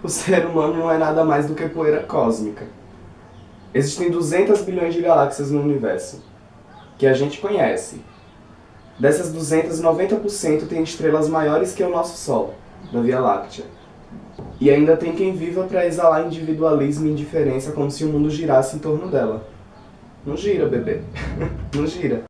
O ser humano não é nada mais do que poeira cósmica. Existem 200 bilhões de galáxias no universo, que a gente conhece. Dessas 200, 90% tem estrelas maiores que o nosso Sol, da Via Láctea. E ainda tem quem viva para exalar individualismo e indiferença como se o mundo girasse em torno dela. Não gira, bebê. Não gira.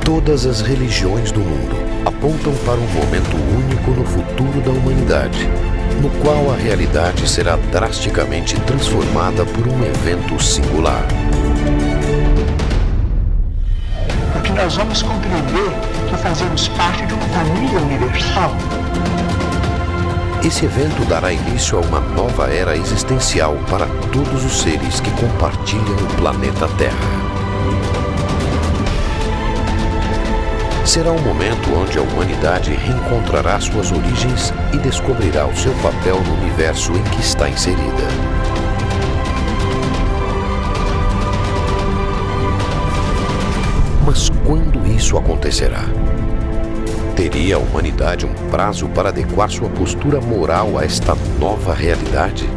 Todas as religiões do mundo apontam para um momento único no futuro da humanidade, no qual a realidade será drasticamente transformada por um evento singular. Porque nós vamos compreender que fazemos parte de uma família universal. Esse evento dará início a uma nova era existencial para todos os seres que compartilham o planeta Terra. Será um momento onde a humanidade reencontrará suas origens e descobrirá o seu papel no universo em que está inserida. Mas quando isso acontecerá? Teria a humanidade um prazo para adequar sua postura moral a esta nova realidade?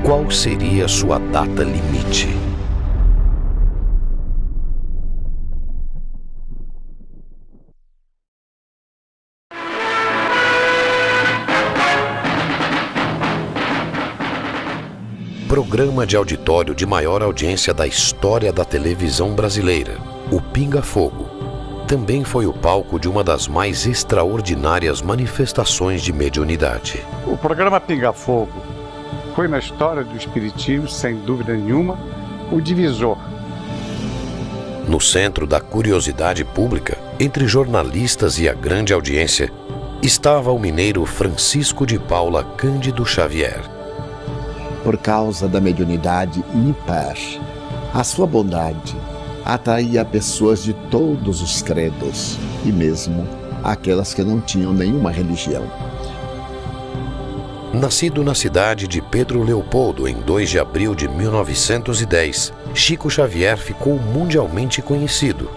Qual seria sua data limite? Programa de auditório de maior audiência da história da televisão brasileira, o Pinga Fogo, também foi o palco de uma das mais extraordinárias manifestações de mediunidade. O programa Pinga Fogo foi na história do espiritismo, sem dúvida nenhuma, o divisor. No centro da curiosidade pública, entre jornalistas e a grande audiência, estava o mineiro Francisco de Paula Cândido Xavier. Por causa da mediunidade ímpar, a sua bondade atraía pessoas de todos os credos e mesmo aquelas que não tinham nenhuma religião. Nascido na cidade de Pedro Leopoldo em 2 de abril de 1910, Chico Xavier ficou mundialmente conhecido.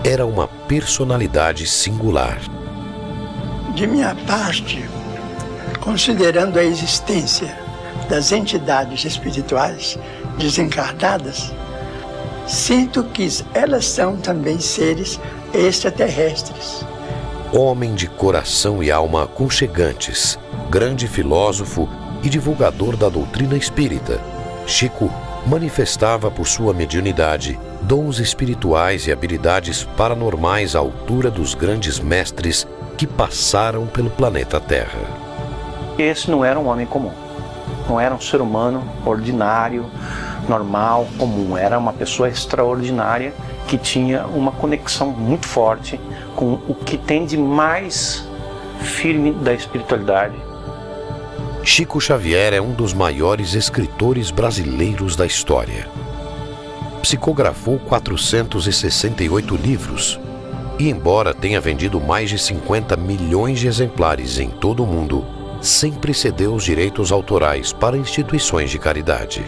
Era uma personalidade singular. De minha parte, considerando a existência das entidades espirituais desencarnadas, sinto que elas são também seres extraterrestres. Homem de coração e alma aconchegantes, grande filósofo e divulgador da doutrina espírita, Chico manifestava por sua mediunidade dons espirituais e habilidades paranormais à altura dos grandes mestres que passaram pelo planeta Terra. Esse não era um homem comum. Não era um ser humano ordinário, normal, comum. Era uma pessoa extraordinária que tinha uma conexão muito forte com o que tem de mais firme da espiritualidade. Chico Xavier é um dos maiores escritores brasileiros da história. Psicografou 468 livros e, embora tenha vendido mais de 50 milhões de exemplares em todo o mundo, sempre cedeu os direitos autorais para instituições de caridade.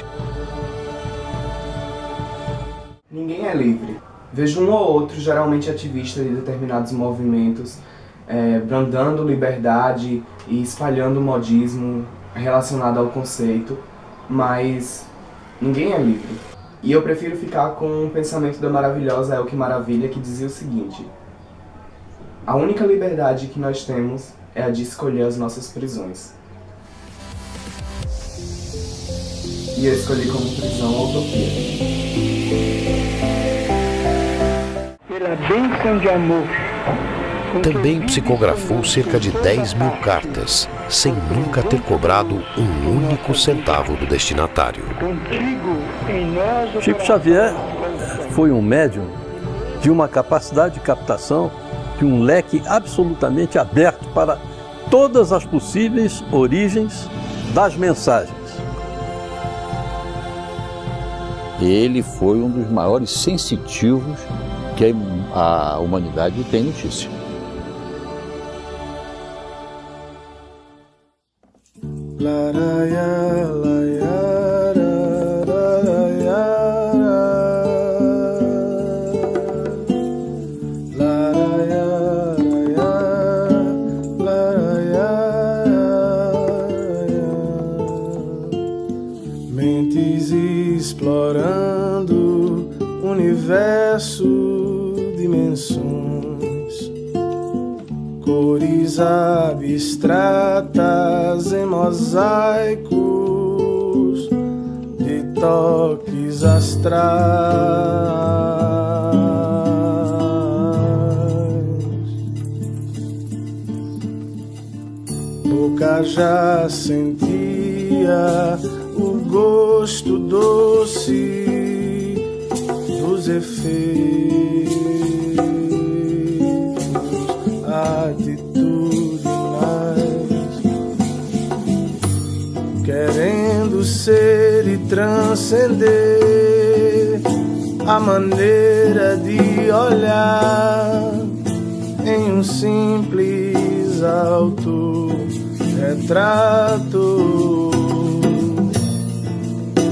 Ninguém é livre. Vejo um ou outro, geralmente ativista de determinados movimentos, brandando liberdade e espalhando modismo relacionado ao conceito, mas ninguém é livre. E eu prefiro ficar com um pensamento da maravilhosa Elke Maravilha, que dizia o seguinte: a única liberdade que nós temos é a de escolher as nossas prisões. E eu escolhi como prisão a utopia. Pela bênção de amor. Também psicografou cerca de 10 mil cartas, sem nunca ter cobrado um único centavo do destinatário. Chico Xavier foi um médium de uma capacidade de captação, de um leque absolutamente aberto para todas as possíveis origens das mensagens. Ele foi um dos maiores sensitivos que a humanidade tem notícia. Mentes explorando universo, dimensões, cores abstratas em mosaicos de toques astrais. Boca já sentia o gosto doce dos efeitos atitudinais, querendo ser e transcender a maneira de olhar em um simples autorretrato,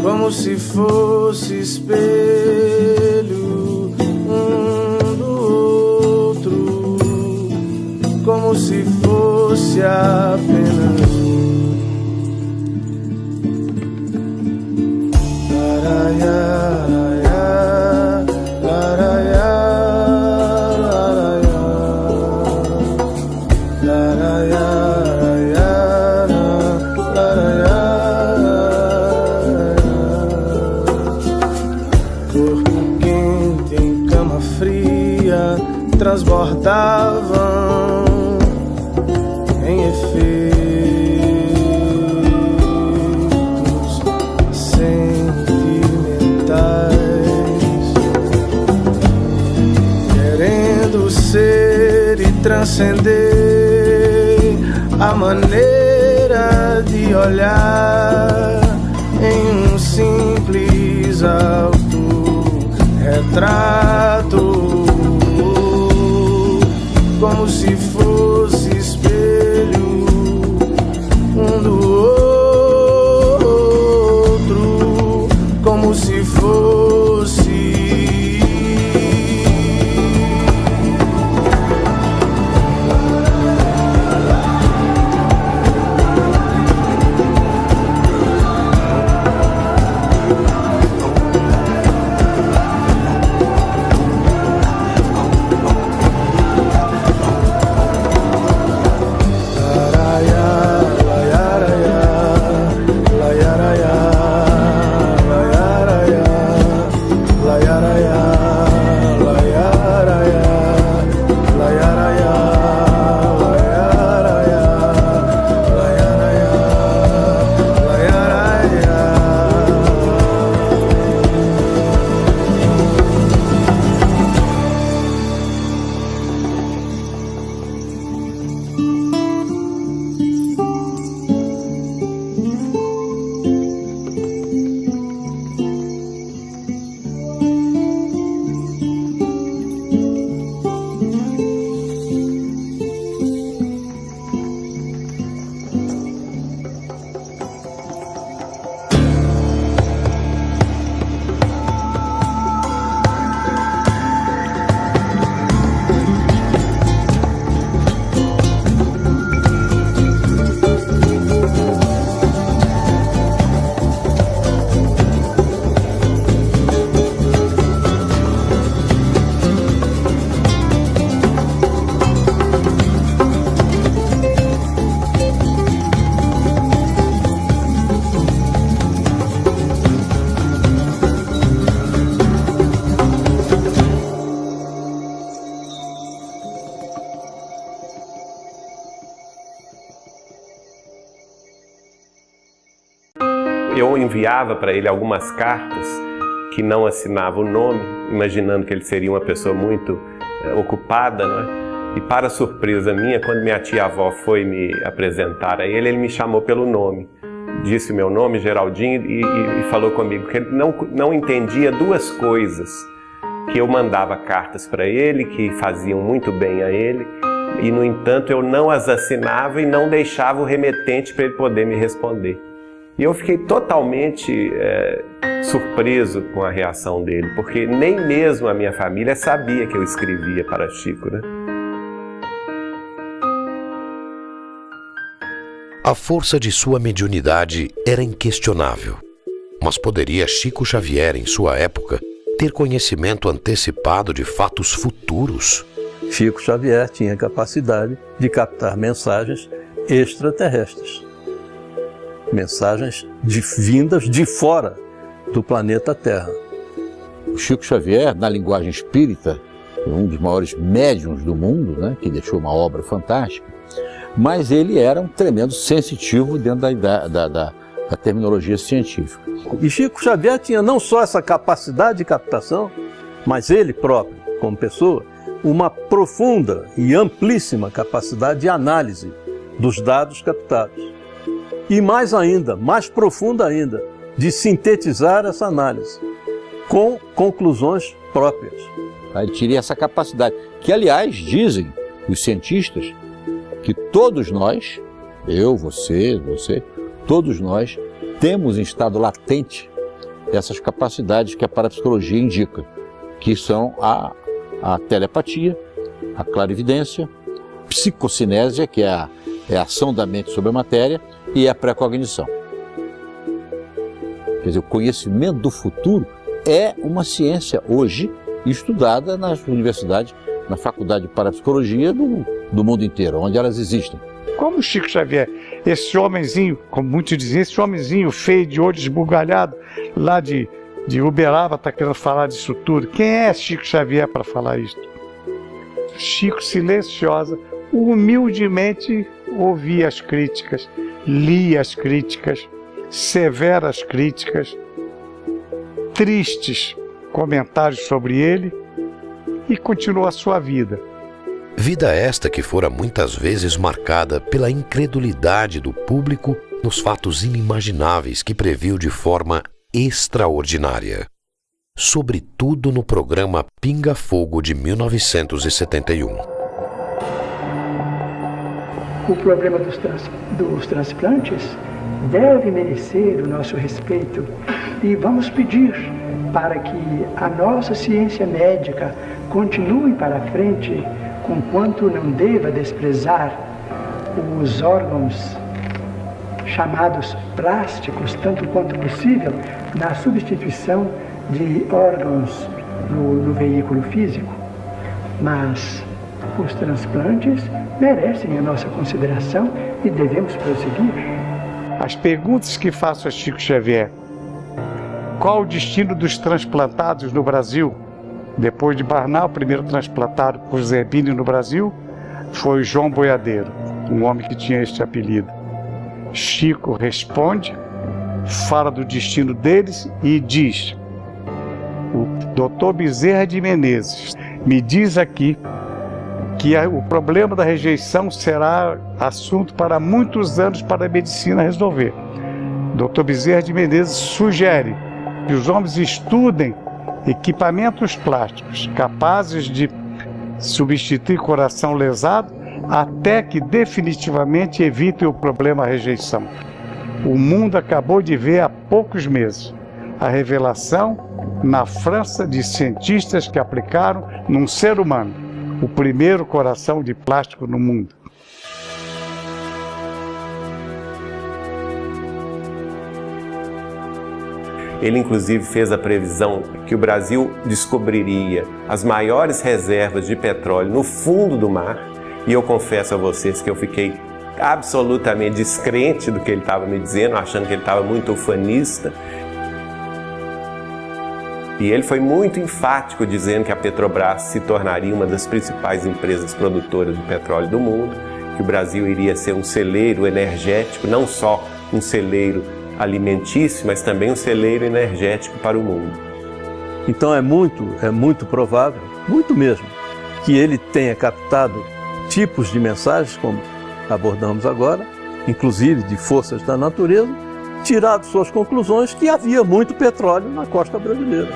como se fosse espelho um do outro, como se fosse apenas transbordavam em efeitos sentimentais, querendo ser e transcender a maneira de olhar em um simples autorretrato, como se fosse espelho um do outro, como se fosse Eu enviava para ele algumas cartas que não assinava o nome, imaginando que ele seria uma pessoa muito ocupada, né? E para surpresa minha, quando minha tia-avó foi me apresentar a ele me chamou pelo nome. Disse o meu nome, Geraldinho, e falou comigo que ele não entendia duas coisas: que eu mandava cartas para ele, que faziam muito bem a ele, e, no entanto, eu não as assinava e não deixava o remetente para ele poder me responder. E eu fiquei totalmente surpreso com a reação dele, porque nem mesmo a minha família sabia que eu escrevia para Chico, né? A força de sua mediunidade era inquestionável, mas poderia Chico Xavier, em sua época, ter conhecimento antecipado de fatos futuros? Chico Xavier tinha capacidade de captar mensagens extraterrestres. Mensagens vindas de fora do planeta Terra. O Chico Xavier, na linguagem espírita, é um dos maiores médiuns do mundo, né, que deixou uma obra fantástica, mas ele era um tremendo sensitivo dentro da terminologia científica. E Chico Xavier tinha não só essa capacidade de captação, mas ele próprio, como pessoa, uma profunda e amplíssima capacidade de análise dos dados captados. E mais ainda, mais profunda ainda, de sintetizar essa análise com conclusões próprias. Ele tinha essa capacidade, que aliás dizem os cientistas que todos nós, eu, você, todos nós temos em estado latente essas capacidades que a parapsicologia indica, que são a telepatia, a clarividência, psicocinésia, que é a ação da mente sobre a matéria, e a precognição. Quer dizer, o conhecimento do futuro é uma ciência hoje estudada nas universidades, na faculdade de parapsicologia do mundo inteiro, onde elas existem. Como Chico Xavier, esse homenzinho, como muitos dizem, esse homenzinho feio, de olho esbugalhado, lá de Uberaba, está querendo falar disso tudo. Quem é Chico Xavier para falar isso? Chico, silenciosa, humildemente ouvia as críticas, lia as críticas, severas críticas, tristes comentários sobre ele, e continuou a sua vida. Vida esta que fora muitas vezes marcada pela incredulidade do público nos fatos inimagináveis que previu de forma extraordinária. Sobretudo no programa Pinga Fogo de 1971. O problema dos transplantes deve merecer o nosso respeito e vamos pedir para que a nossa ciência médica continue para frente, conquanto não deva desprezar os órgãos chamados plásticos, tanto quanto possível, na substituição de órgãos no veículo físico. Mas os transplantes merecem a nossa consideração e devemos prosseguir. As perguntas que faço a Chico Xavier: qual o destino dos transplantados no Brasil? Depois de Barnal, o primeiro transplantado por Zerbini no Brasil foi João Boiadeiro, um homem que tinha este apelido. Chico responde, fala do destino deles e diz: o Dr. Bezerra de Menezes me diz aqui que o problema da rejeição será assunto para muitos anos para a medicina resolver. Dr. Bezerra de Menezes sugere que os homens estudem equipamentos plásticos capazes de substituir coração lesado até que definitivamente evitem o problema rejeição. O mundo acabou de ver há poucos meses a revelação na França de cientistas que aplicaram num ser humano o primeiro coração de plástico no mundo. Ele, inclusive, fez a previsão que o Brasil descobriria as maiores reservas de petróleo no fundo do mar. E eu confesso a vocês que eu fiquei absolutamente descrente do que ele estava me dizendo, achando que ele estava muito ufanista. E ele foi muito enfático dizendo que a Petrobras se tornaria uma das principais empresas produtoras de petróleo do mundo, que o Brasil iria ser um celeiro energético, não só um celeiro alimentício, mas também um celeiro energético para o mundo. Então é muito provável, muito mesmo, que ele tenha captado tipos de mensagens, como abordamos agora, inclusive de forças da natureza, tirado suas conclusões que havia muito petróleo na costa brasileira.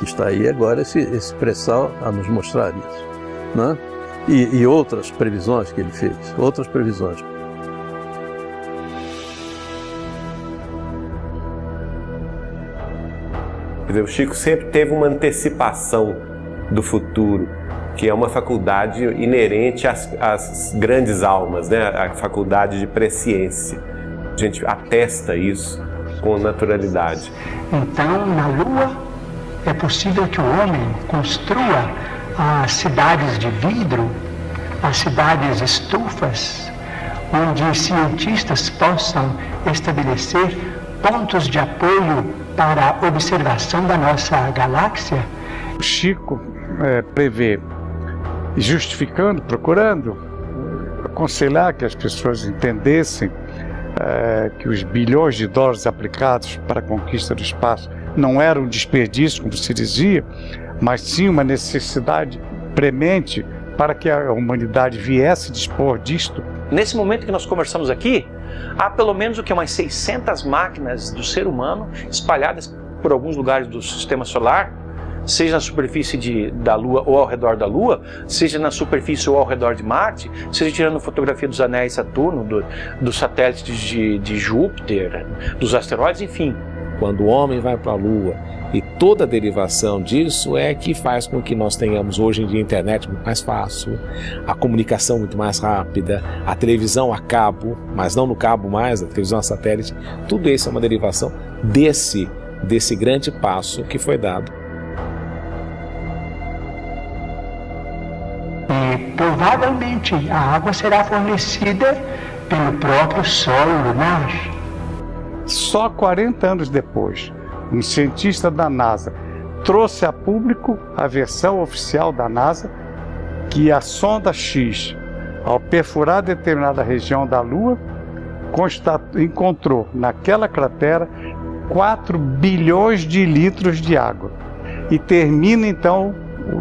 Está aí agora esse pré-sal a nos mostrar isso, né? E outras previsões que ele fez, outras previsões. Quer dizer, o Chico sempre teve uma antecipação do futuro, que é uma faculdade inerente às grandes almas, né? A faculdade de presciência. A gente atesta isso com naturalidade. Então, na Lua, é possível que o homem construa as cidades de vidro, as cidades estufas, onde cientistas possam estabelecer pontos de apoio para a observação da nossa galáxia. O Chico prevê, justificando, procurando aconselhar que as pessoas entendessem que os bilhões de dólares aplicados para a conquista do espaço não eram um desperdício, como se dizia, mas sim uma necessidade premente para que a humanidade viesse dispor disto. Nesse momento que nós conversamos aqui, há pelo menos umas 600 máquinas do ser humano espalhadas por alguns lugares do sistema solar, seja na superfície da Lua ou ao redor da Lua, seja na superfície ou ao redor de Marte, seja tirando fotografia dos anéis de Saturno, dos satélites de Júpiter, dos asteroides, enfim. Quando o homem vai para a Lua, e toda a derivação disso é que faz com que nós tenhamos hoje em dia a internet muito mais fácil, a comunicação muito mais rápida, a televisão a cabo, mas não no cabo mais, a televisão a satélite. Tudo isso é uma derivação desse grande passo que foi dado. E provavelmente a água será fornecida pelo próprio solo lunar. Só 40 anos depois, um cientista da NASA trouxe a público a versão oficial da NASA que a sonda X, ao perfurar determinada região da Lua, encontrou naquela cratera 4 bilhões de litros de água. E termina então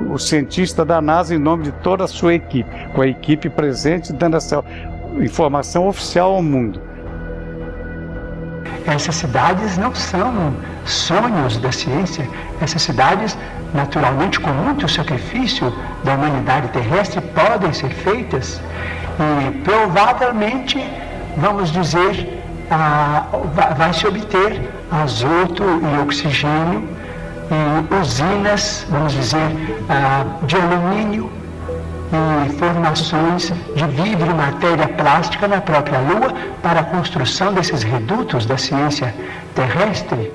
o cientista da NASA, em nome de toda a sua equipe, com a equipe presente, dando essa informação oficial ao mundo. Essas cidades não são sonhos da ciência. Essas cidades, naturalmente, com muito sacrifício da humanidade terrestre, podem ser feitas e provavelmente, vamos dizer, vai se obter azoto e oxigênio e usinas, vamos dizer, de alumínio e formações de vidro e matéria plástica na própria Lua para a construção desses redutos da ciência terrestre.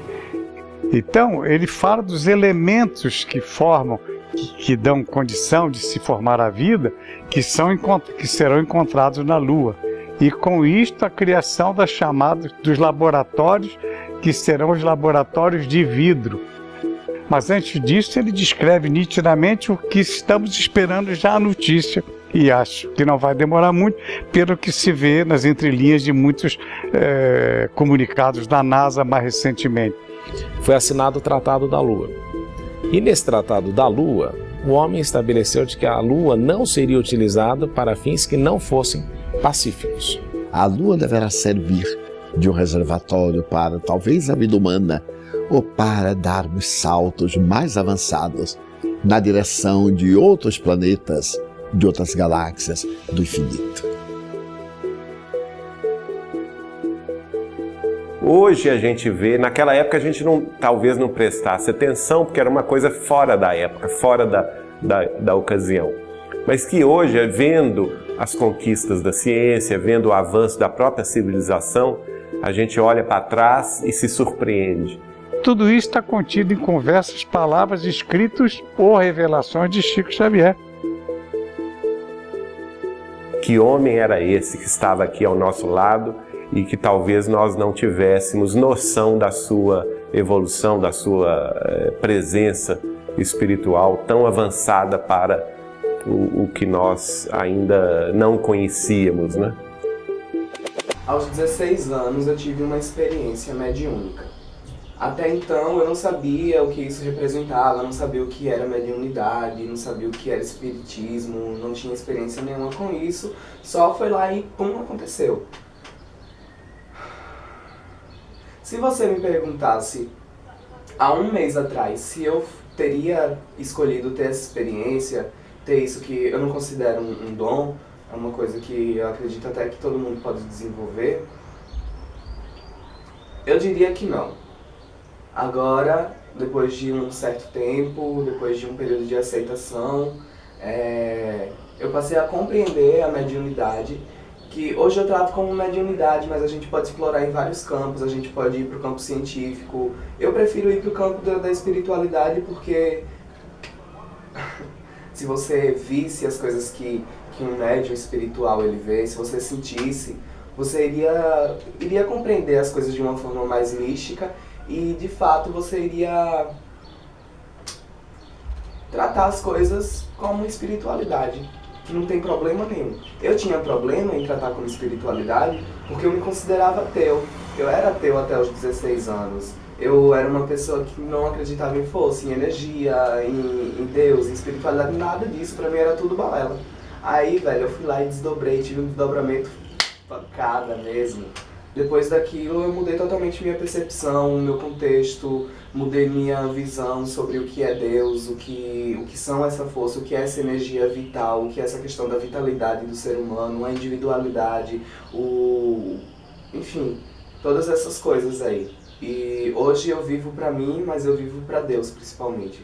Então, ele fala dos elementos que formam, que dão condição de se formar a vida, que serão encontrados na Lua. E com isto, a criação dos laboratórios, que serão os laboratórios de vidro. Mas antes disso, ele descreve nitidamente o que estamos esperando já a notícia. E acho que não vai demorar muito, pelo que se vê nas entrelinhas de muitos comunicados da NASA mais recentemente. Foi assinado o Tratado da Lua. E nesse Tratado da Lua, o homem estabeleceu de que a Lua não seria utilizada para fins que não fossem pacíficos. A Lua deverá servir de um reservatório para, talvez, a vida humana, ou para darmos saltos mais avançados na direção de outros planetas, de outras galáxias do infinito. Hoje a gente vê, naquela época a gente talvez não prestasse atenção, porque era uma coisa fora da época, fora da ocasião. Mas que hoje, vendo as conquistas da ciência, vendo o avanço da própria civilização, a gente olha para trás e se surpreende. Tudo isso está contido em conversas, palavras, escritos ou revelações de Chico Xavier. Que homem era esse que estava aqui ao nosso lado e que talvez nós não tivéssemos noção da sua evolução, da sua presença espiritual tão avançada para o que nós ainda não conhecíamos, né? Aos 16 anos eu tive uma experiência mediúnica. Até então eu não sabia o que isso representava, não sabia o que era mediunidade, não sabia o que era espiritismo, não tinha experiência nenhuma com isso, só foi lá e pum, aconteceu. Se você me perguntasse há um mês atrás se eu teria escolhido ter essa experiência ter isso que eu não considero um dom, é uma coisa que eu acredito até que todo mundo pode desenvolver, eu diria que não. Agora, depois de um certo tempo, depois de um período de aceitação, eu passei a compreender a mediunidade, que hoje eu trato como mediunidade, mas a gente pode explorar em vários campos, a gente pode ir para o campo científico. Eu prefiro ir para o campo da espiritualidade porque se você visse as coisas que um médium espiritual ele vê, se você sentisse, você iria compreender as coisas de uma forma mais mística e de fato você iria tratar as coisas como espiritualidade, que não tem problema nenhum. Eu tinha problema em tratar como espiritualidade porque eu me considerava ateu. Eu era ateu até os 16 anos. Eu era uma pessoa que não acreditava em força, em energia, em Deus, em espiritualidade, nada disso. Pra mim era tudo balela. Aí, velho, eu fui lá e desdobrei, tive um desdobramento pancada mesmo. Depois daquilo, eu mudei totalmente minha percepção, meu contexto, mudei minha visão sobre o que é Deus, o que são essa força, o que é essa energia vital, o que é essa questão da vitalidade do ser humano, a individualidade, enfim, todas essas coisas aí. E hoje eu vivo pra mim, mas eu vivo pra Deus, principalmente.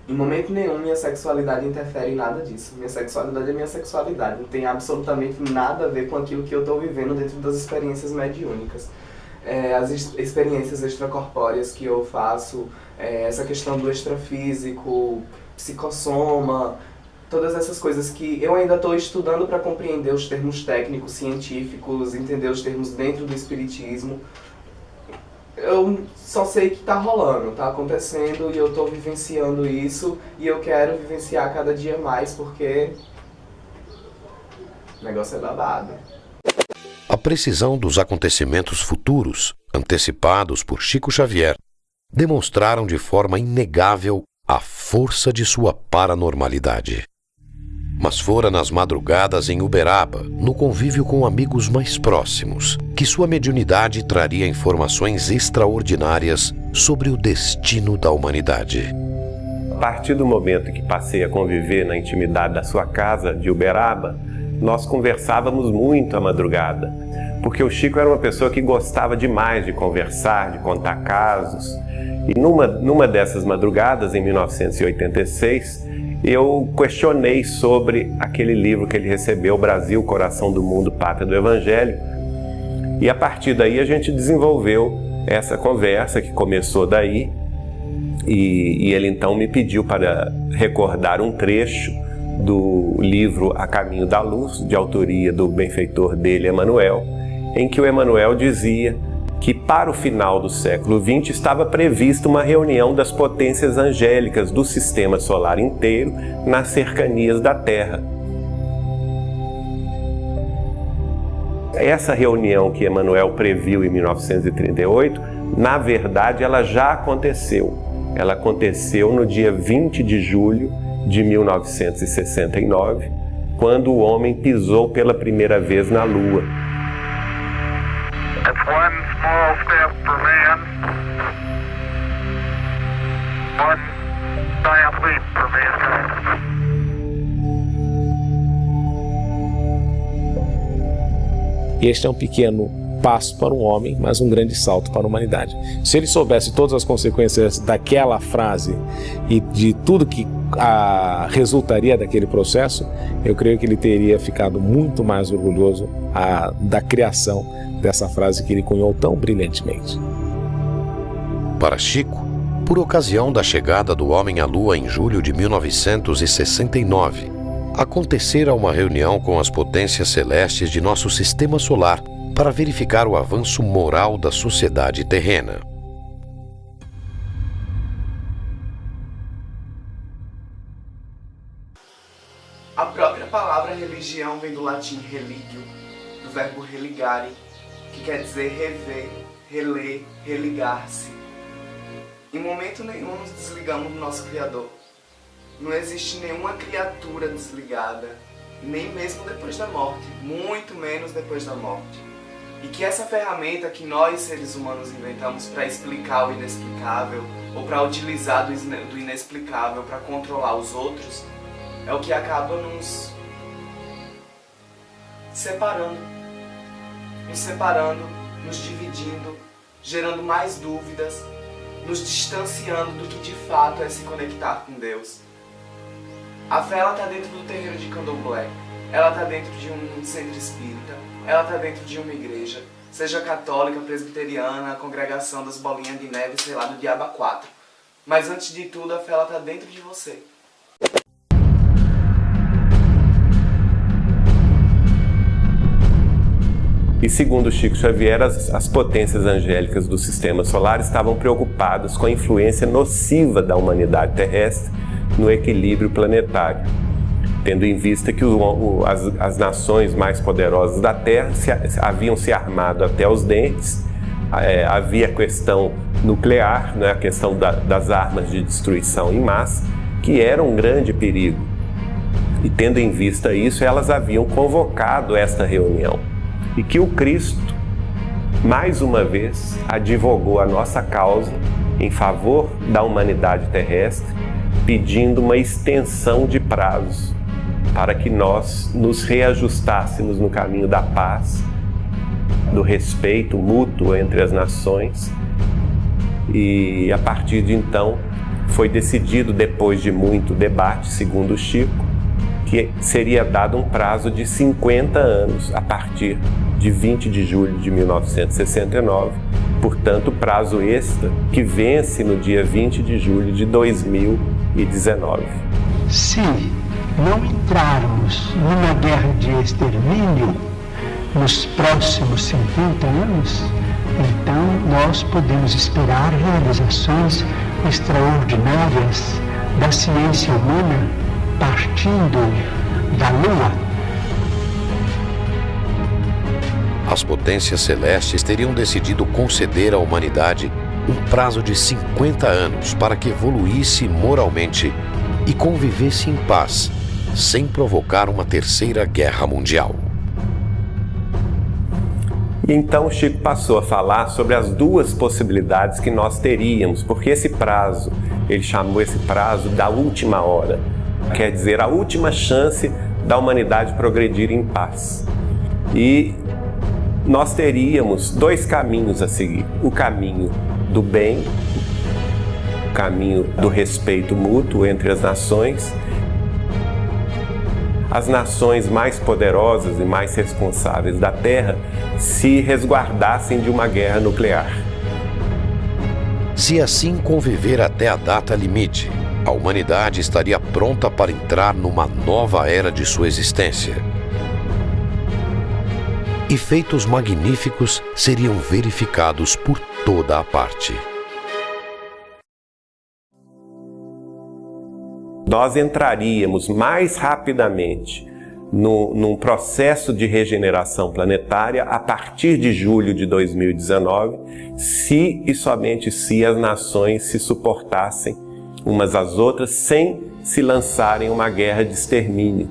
Em momento nenhum minha sexualidade interfere em nada disso. Minha sexualidade é minha sexualidade. Não tem absolutamente nada a ver com aquilo que eu estou vivendo dentro das experiências mediúnicas. As experiências extracorpóreas que eu faço, essa questão do extrafísico, psicossoma, todas essas coisas que eu ainda estou estudando para compreender os termos técnicos, científicos, entender os termos dentro do espiritismo. Eu só sei que tá rolando, tá acontecendo e eu tô vivenciando isso e eu quero vivenciar cada dia mais porque o negócio é babado. A precisão dos acontecimentos futuros, antecipados por Chico Xavier, demonstraram de forma inegável a força de sua paranormalidade. Mas fora nas madrugadas em Uberaba, no convívio com amigos mais próximos, que sua mediunidade traria informações extraordinárias sobre o destino da humanidade. A partir do momento que passei a conviver na intimidade da sua casa de Uberaba, nós conversávamos muito à madrugada, porque o Chico era uma pessoa que gostava demais de conversar, de contar casos. E numa dessas madrugadas, em 1986, eu questionei sobre aquele livro que ele recebeu, Brasil, Coração do Mundo, Pátria do Evangelho. E a partir daí a gente desenvolveu essa conversa que começou daí. E ele então me pediu para recordar um trecho do livro A Caminho da Luz, de autoria do benfeitor dele, Emmanuel, em que o Emmanuel dizia que para o final do século XX estava prevista uma reunião das potências angélicas do sistema solar inteiro nas cercanias da Terra. Essa reunião que Emmanuel previu em 1938, na verdade ela já aconteceu. Ela aconteceu no dia 20 de julho de 1969, quando o homem pisou pela primeira vez na Lua. That's one small step for man, one giant leap for mankind. Este é um pequeno passo para um homem, mas um grande salto para a humanidade. Se ele soubesse todas as consequências daquela frase e de tudo que resultaria daquele processo, eu creio que ele teria ficado muito mais orgulhoso da criação dessa frase que ele cunhou tão brilhantemente. Para Chico, por ocasião da chegada do homem à Lua em julho de 1969, acontecera uma reunião com as potências celestes de nosso sistema solar para verificar o avanço moral da sociedade terrena. A própria palavra religião vem do latim religio, do verbo religare, que quer dizer rever, reler, religar-se. Em momento nenhum nos desligamos do nosso Criador. Não existe nenhuma criatura desligada, nem mesmo depois da morte, muito menos depois da morte. E que essa ferramenta que nós, seres humanos, inventamos para explicar o inexplicável, ou para utilizar do inexplicável para controlar os outros, é o que acaba nos separando, nos dividindo, gerando mais dúvidas, nos distanciando do que de fato é se conectar com Deus. A fé, ela está dentro do terreiro de Candomblé, ela está dentro de um centro espírita, ela está dentro de uma igreja, seja católica, presbiteriana, a congregação das bolinhas de neve, sei lá, do Diabo 4. Mas antes de tudo, a fé, ela está dentro de você. E segundo Chico Xavier, as potências angélicas do sistema solar estavam preocupadas com a influência nociva da humanidade terrestre no equilíbrio planetário, tendo em vista que as nações mais poderosas da Terra haviam se armado até os dentes, havia a questão nuclear, né, a questão das armas de destruição em massa, que era um grande perigo. E tendo em vista isso, elas haviam convocado esta reunião. E que o Cristo, mais uma vez, advogou a nossa causa em favor da humanidade terrestre, pedindo uma extensão de prazos para que nós nos reajustássemos no caminho da paz, do respeito mútuo entre as nações. E a partir de então, foi decidido, depois de muito debate, segundo o Chico, que seria dado um prazo de 50 anos a partir de 20 de julho de 1969, portanto, prazo extra que vence no dia 20 de julho de 2019. Se não entrarmos numa guerra de extermínio nos próximos 50 anos, então nós podemos esperar realizações extraordinárias da ciência humana partindo da Lua. As potências celestes teriam decidido conceder à humanidade um prazo de 50 anos para que evoluísse moralmente e convivesse em paz, sem provocar uma terceira guerra mundial. E então Chico passou a falar sobre as duas possibilidades que nós teríamos, porque esse prazo, ele chamou esse prazo da última hora, quer dizer, a última chance da humanidade progredir em paz. E nós teríamos dois caminhos a seguir: o caminho do bem, o caminho do respeito mútuo entre as nações. As nações mais poderosas e mais responsáveis da Terra se resguardassem de uma guerra nuclear. Se assim conviver até a data limite, a humanidade estaria pronta para entrar numa nova era de sua existência. E feitos magníficos seriam verificados por toda a parte. Nós entraríamos mais rapidamente num processo de regeneração planetária a partir de julho de 2019, se e somente se as nações se suportassem umas às outras sem se lançarem uma guerra de extermínio,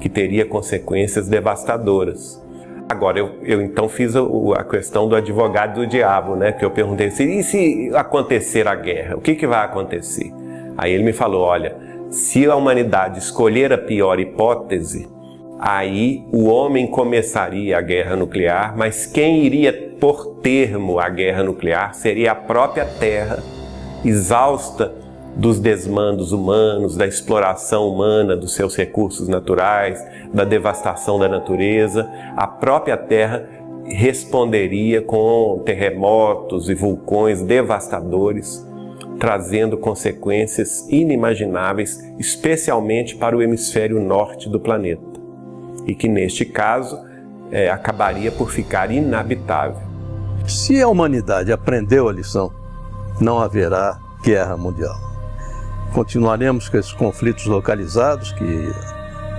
que teria consequências devastadoras. Agora, eu então fiz a questão do advogado do diabo, né? Que eu perguntei assim, e se acontecer a guerra, o que vai acontecer? Aí ele me falou, olha, se a humanidade escolher a pior hipótese, aí o homem começaria a guerra nuclear, mas quem iria pôr termo à guerra nuclear seria a própria Terra, exausta dos desmandos humanos, da exploração humana dos seus recursos naturais, da devastação da natureza. A própria Terra responderia com terremotos e vulcões devastadores, trazendo consequências inimagináveis, especialmente para o hemisfério norte do planeta, e que neste caso acabaria por ficar inabitável. Se a humanidade aprendeu a lição, não haverá guerra mundial. Continuaremos com esses conflitos localizados que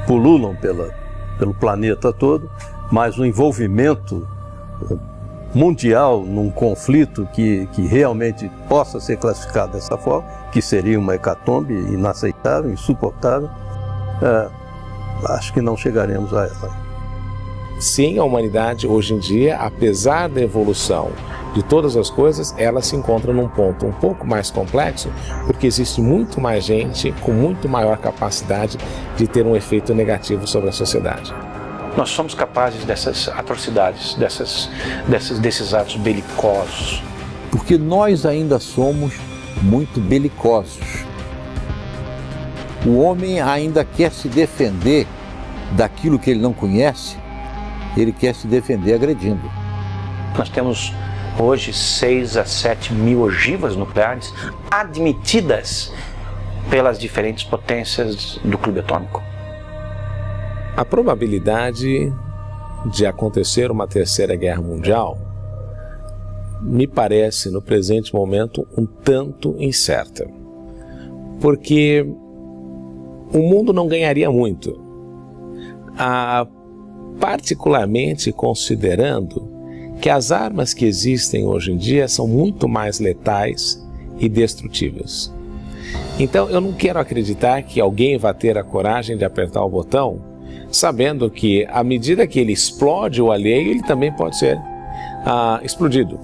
pululam pelo planeta todo, mas o envolvimento mundial num conflito que realmente possa ser classificado dessa forma, que seria uma hecatombe inaceitável, insuportável, acho que não chegaremos a ela. sim, a humanidade hoje em dia, apesar da evolução de todas as coisas, ela se encontra num ponto um pouco mais complexo, porque existe muito mais gente com muito maior capacidade de ter um efeito negativo sobre a sociedade. Nós somos capazes dessas atrocidades, desses atos belicosos. Porque nós ainda somos muito belicosos. O homem ainda quer se defender daquilo que ele não conhece, ele quer se defender agredindo. Nós temos hoje 6 a 7 mil ogivas nucleares admitidas pelas diferentes potências do clube atômico. A probabilidade de acontecer uma terceira guerra mundial me parece, no presente momento, um tanto incerta. Porque o mundo não ganharia muito, particularmente considerando que as armas que existem hoje em dia são muito mais letais e destrutivas. Então eu não quero acreditar que alguém vai ter a coragem de apertar o botão, sabendo que à medida que ele explode o alheio, ele também pode ser explodido.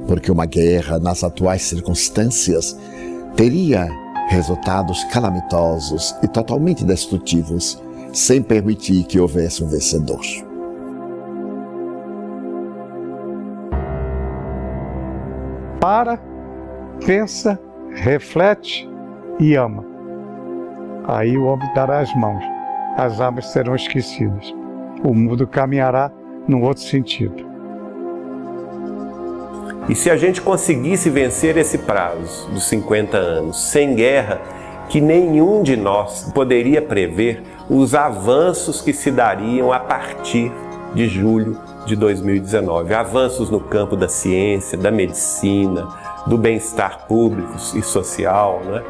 Porque uma guerra, nas atuais circunstâncias, teria resultados calamitosos e totalmente destrutivos, sem permitir que houvesse um vencedor. Para, pensa, reflete e ama. Aí o homem dará as mãos, as armas serão esquecidas. O mundo caminhará num outro sentido. E se a gente conseguisse vencer esse prazo dos 50 anos sem guerra, que nenhum de nós poderia prever os avanços que se dariam a partir de julho de 2019. Avanços no campo da ciência, da medicina, do bem-estar público e social, né?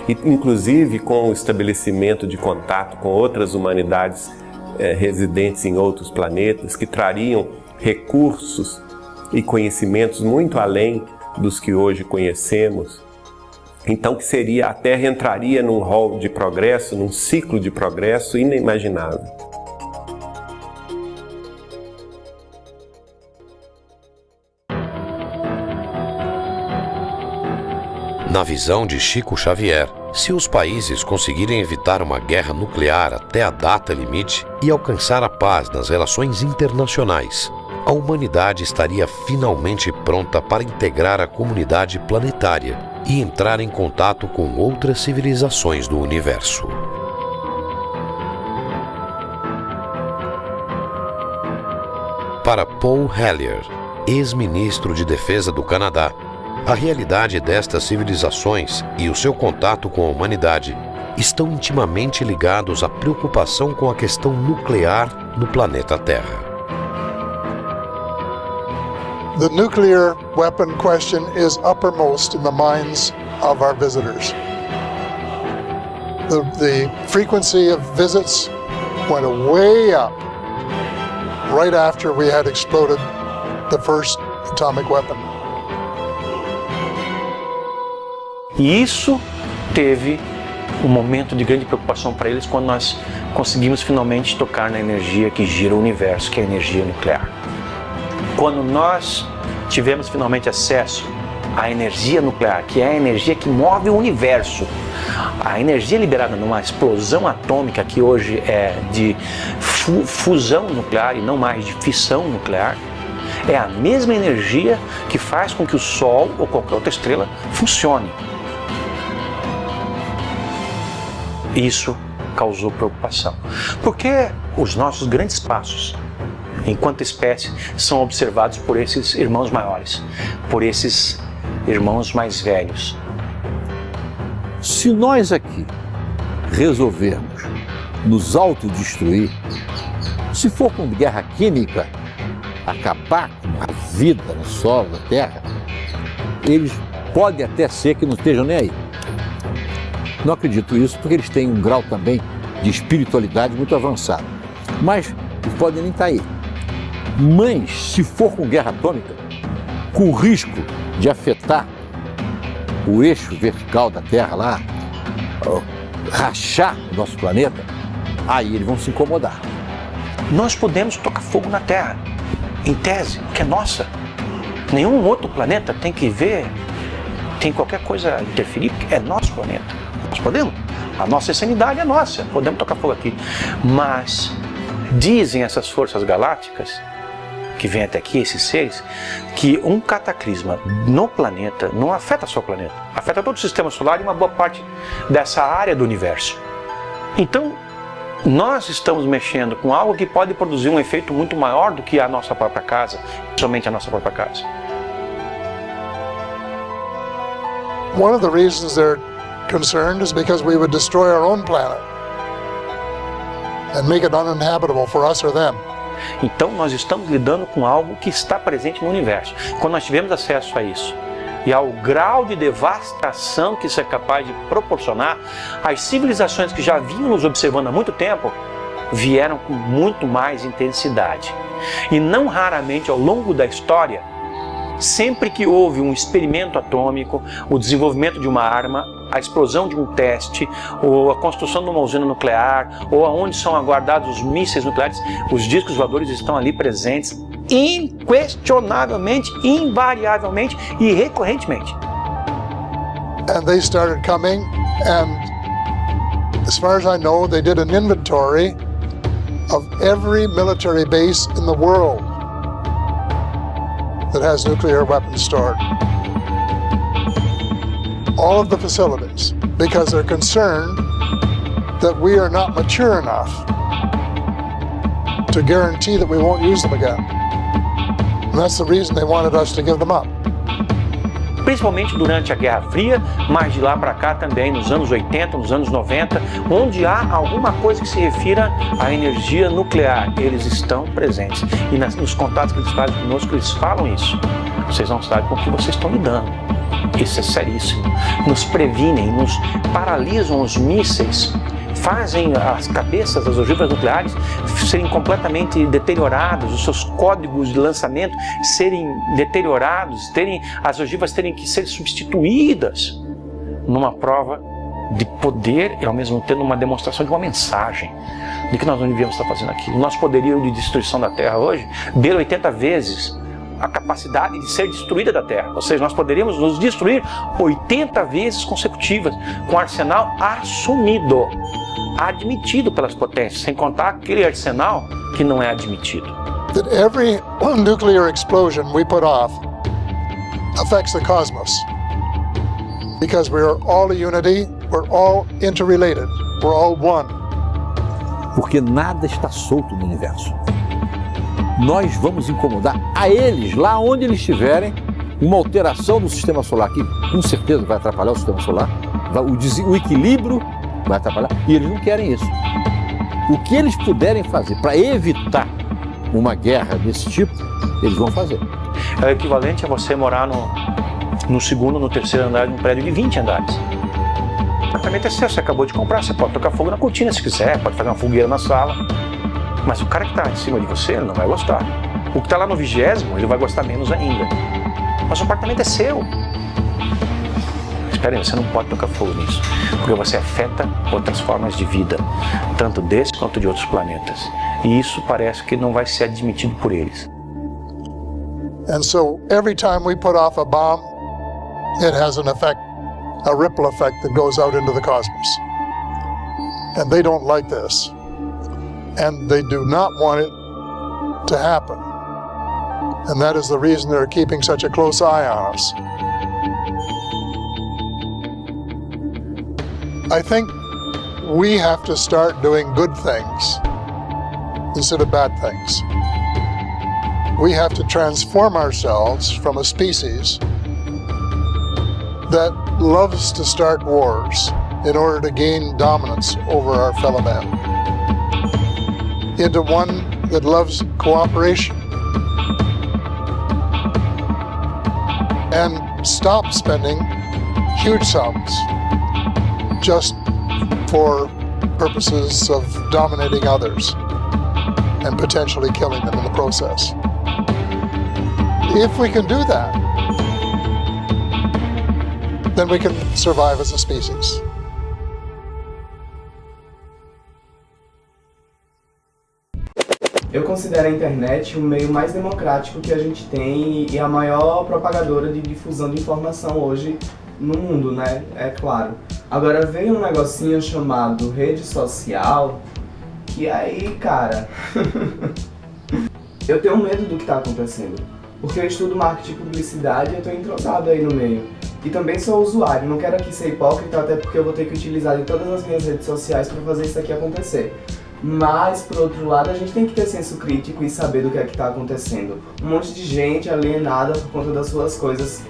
E, inclusive com o estabelecimento de contato com outras humanidades residentes em outros planetas, que trariam recursos e conhecimentos muito além dos que hoje conhecemos. Então a Terra entraria num rol de progresso, num ciclo de progresso inimaginável. Na visão de Chico Xavier, se os países conseguirem evitar uma guerra nuclear até a data limite e alcançar a paz nas relações internacionais, a humanidade estaria finalmente pronta para integrar a comunidade planetária e entrar em contato com outras civilizações do universo. Para Paul Hellyer, ex-ministro de Defesa do Canadá, a realidade destas civilizações e o seu contato com a humanidade estão intimamente ligados à preocupação com a questão nuclear no planeta Terra. The nuclear weapon question is uppermost in the minds of our visitors. The frequency of visits went way up right after we had exploded the first atomic weapon. E isso teve um momento de grande preocupação para eles quando nós conseguimos finalmente tocar na energia que gira o universo, que é a energia nuclear. Quando nós tivemos finalmente acesso à energia nuclear, que é a energia que move o universo, a energia liberada numa explosão atômica que hoje é de fusão nuclear e não mais de fissão nuclear, é a mesma energia que faz com que o Sol ou qualquer outra estrela funcione. Isso causou preocupação, porque os nossos grandes passos enquanto espécie são observados por esses irmãos maiores, por esses irmãos mais velhos. Se nós aqui resolvermos nos autodestruir, se for com guerra química, acabar com a vida no solo da Terra, eles podem até ser que não estejam nem aí. Não acredito isso porque eles têm um grau também de espiritualidade muito avançado. Mas eles podem nem estar aí. Mas se for com guerra atômica, com o risco de afetar o eixo vertical da Terra lá, rachar o nosso planeta, aí eles vão se incomodar. nós podemos tocar fogo na Terra, em tese, que é nossa. Nenhum outro planeta tem que ver, tem qualquer coisa interferir, porque é nosso planeta. Nós podemos. A nossa insanidade é nossa, podemos tocar fogo aqui. Mas dizem essas forças galácticas, que vêm até aqui, esses seres, que um cataclisma no planeta não afeta só o planeta, afeta todo o sistema solar e uma boa parte dessa área do universo. Então, nós estamos mexendo com algo que pode produzir um efeito muito maior do que a nossa própria casa, somente a nossa própria casa. One of the reasons they're concerned is because we would destroy our own planet and make it uninhabitable for us or them. Então nós estamos lidando com algo que está presente no universo. Quando nós tivemos acesso a isso e ao grau de devastação que isso é capaz de proporcionar, as civilizações que já vinham nos observando há muito tempo vieram com muito mais intensidade. E não raramente ao longo da história, sempre que houve um experimento atômico, o desenvolvimento de uma arma, a explosão de um teste, ou a construção de uma usina nuclear, ou aonde são aguardados os mísseis nucleares, os discos voadores estão ali presentes, inquestionavelmente, invariavelmente e recorrentemente. And they started coming, and as far as I know, they did an inventory of every military base in the world that has nuclear weapons stored. All of the facilities, because they're concerned that we are not mature enough to guarantee that we won't use them again. And that's the reason they wanted us to give them up. Principalmente durante a Guerra Fria, mas de lá para cá também, nos anos 80, nos anos 90, onde há alguma coisa que se refira à energia nuclear, eles estão presentes. E nos contatos que eles fazem conosco, eles falam isso. Vocês não sabem com o que vocês estão lidando. Isso é seríssimo. Nos previnem, nos paralisam os mísseis, fazem as cabeças das ogivas nucleares serem completamente deterioradas, os seus códigos de lançamento serem deteriorados, as ogivas terem que ser substituídas numa prova de poder e ao mesmo tempo uma demonstração de uma mensagem de que nós não devíamos estar fazendo aquilo. Nosso poderio de destruição da Terra hoje beira 80 vezes a capacidade de ser destruída da Terra. Ou seja, nós poderíamos nos destruir 80 vezes consecutivas com arsenal assumido, admitido pelas potências, sem contar aquele arsenal que não é admitido. That every nuclear explosion we put off affects the cosmos. Because we are all a unity, we're all interrelated, we're all one. Porque nada está solto no universo. Nós vamos incomodar a eles, lá onde eles estiverem, uma alteração do sistema solar, que com certeza vai atrapalhar o sistema solar, o equilíbrio vai atrapalhar, e eles não querem isso. O que eles puderem fazer para evitar uma guerra desse tipo, eles vão fazer. É o equivalente a você morar no segundo, no terceiro andar de um prédio de 20 andares. O apartamento é seu, você acabou de comprar, você pode tocar fogo na cortina se quiser, pode fazer uma fogueira na sala. Mas o cara que está em cima de você, ele não vai gostar. O que está lá no 20º, ele vai gostar menos ainda. Mas o apartamento é seu. Espera aí, você não pode tocar fogo nisso, porque você afeta outras formas de vida, tanto desse quanto de outros planetas. E isso parece que não vai ser admitido por eles. And so every time we put off a bomb, it has an effect, a ripple effect that goes out into the cosmos. And they don't like this. And they do not want it to happen. And that is the reason they're keeping such a close eye on us. I think we have to start doing good things instead of bad things. We have to transform ourselves from a species that loves to start wars in order to gain dominance over our fellow man, into one that loves cooperation and stop spending huge sums just for purposes of dominating others and potentially killing them in the process. If we can do that, then we can survive as a species. Eu considero a internet o meio mais democrático que a gente tem e a maior propagadora de difusão de informação hoje no mundo, né? É claro. Agora veio um negocinho chamado rede social, que aí, cara, eu tenho medo do que tá acontecendo. Porque eu estudo marketing e publicidade e eu tô entrosado aí no meio. E também sou usuário, não quero aqui ser hipócrita, até porque eu vou ter que utilizar de todas as minhas redes sociais para fazer isso aqui acontecer. Mas, por outro lado, a gente tem que ter senso crítico e saber do que é que tá acontecendo. Um monte de gente alienada por conta das suas coisas,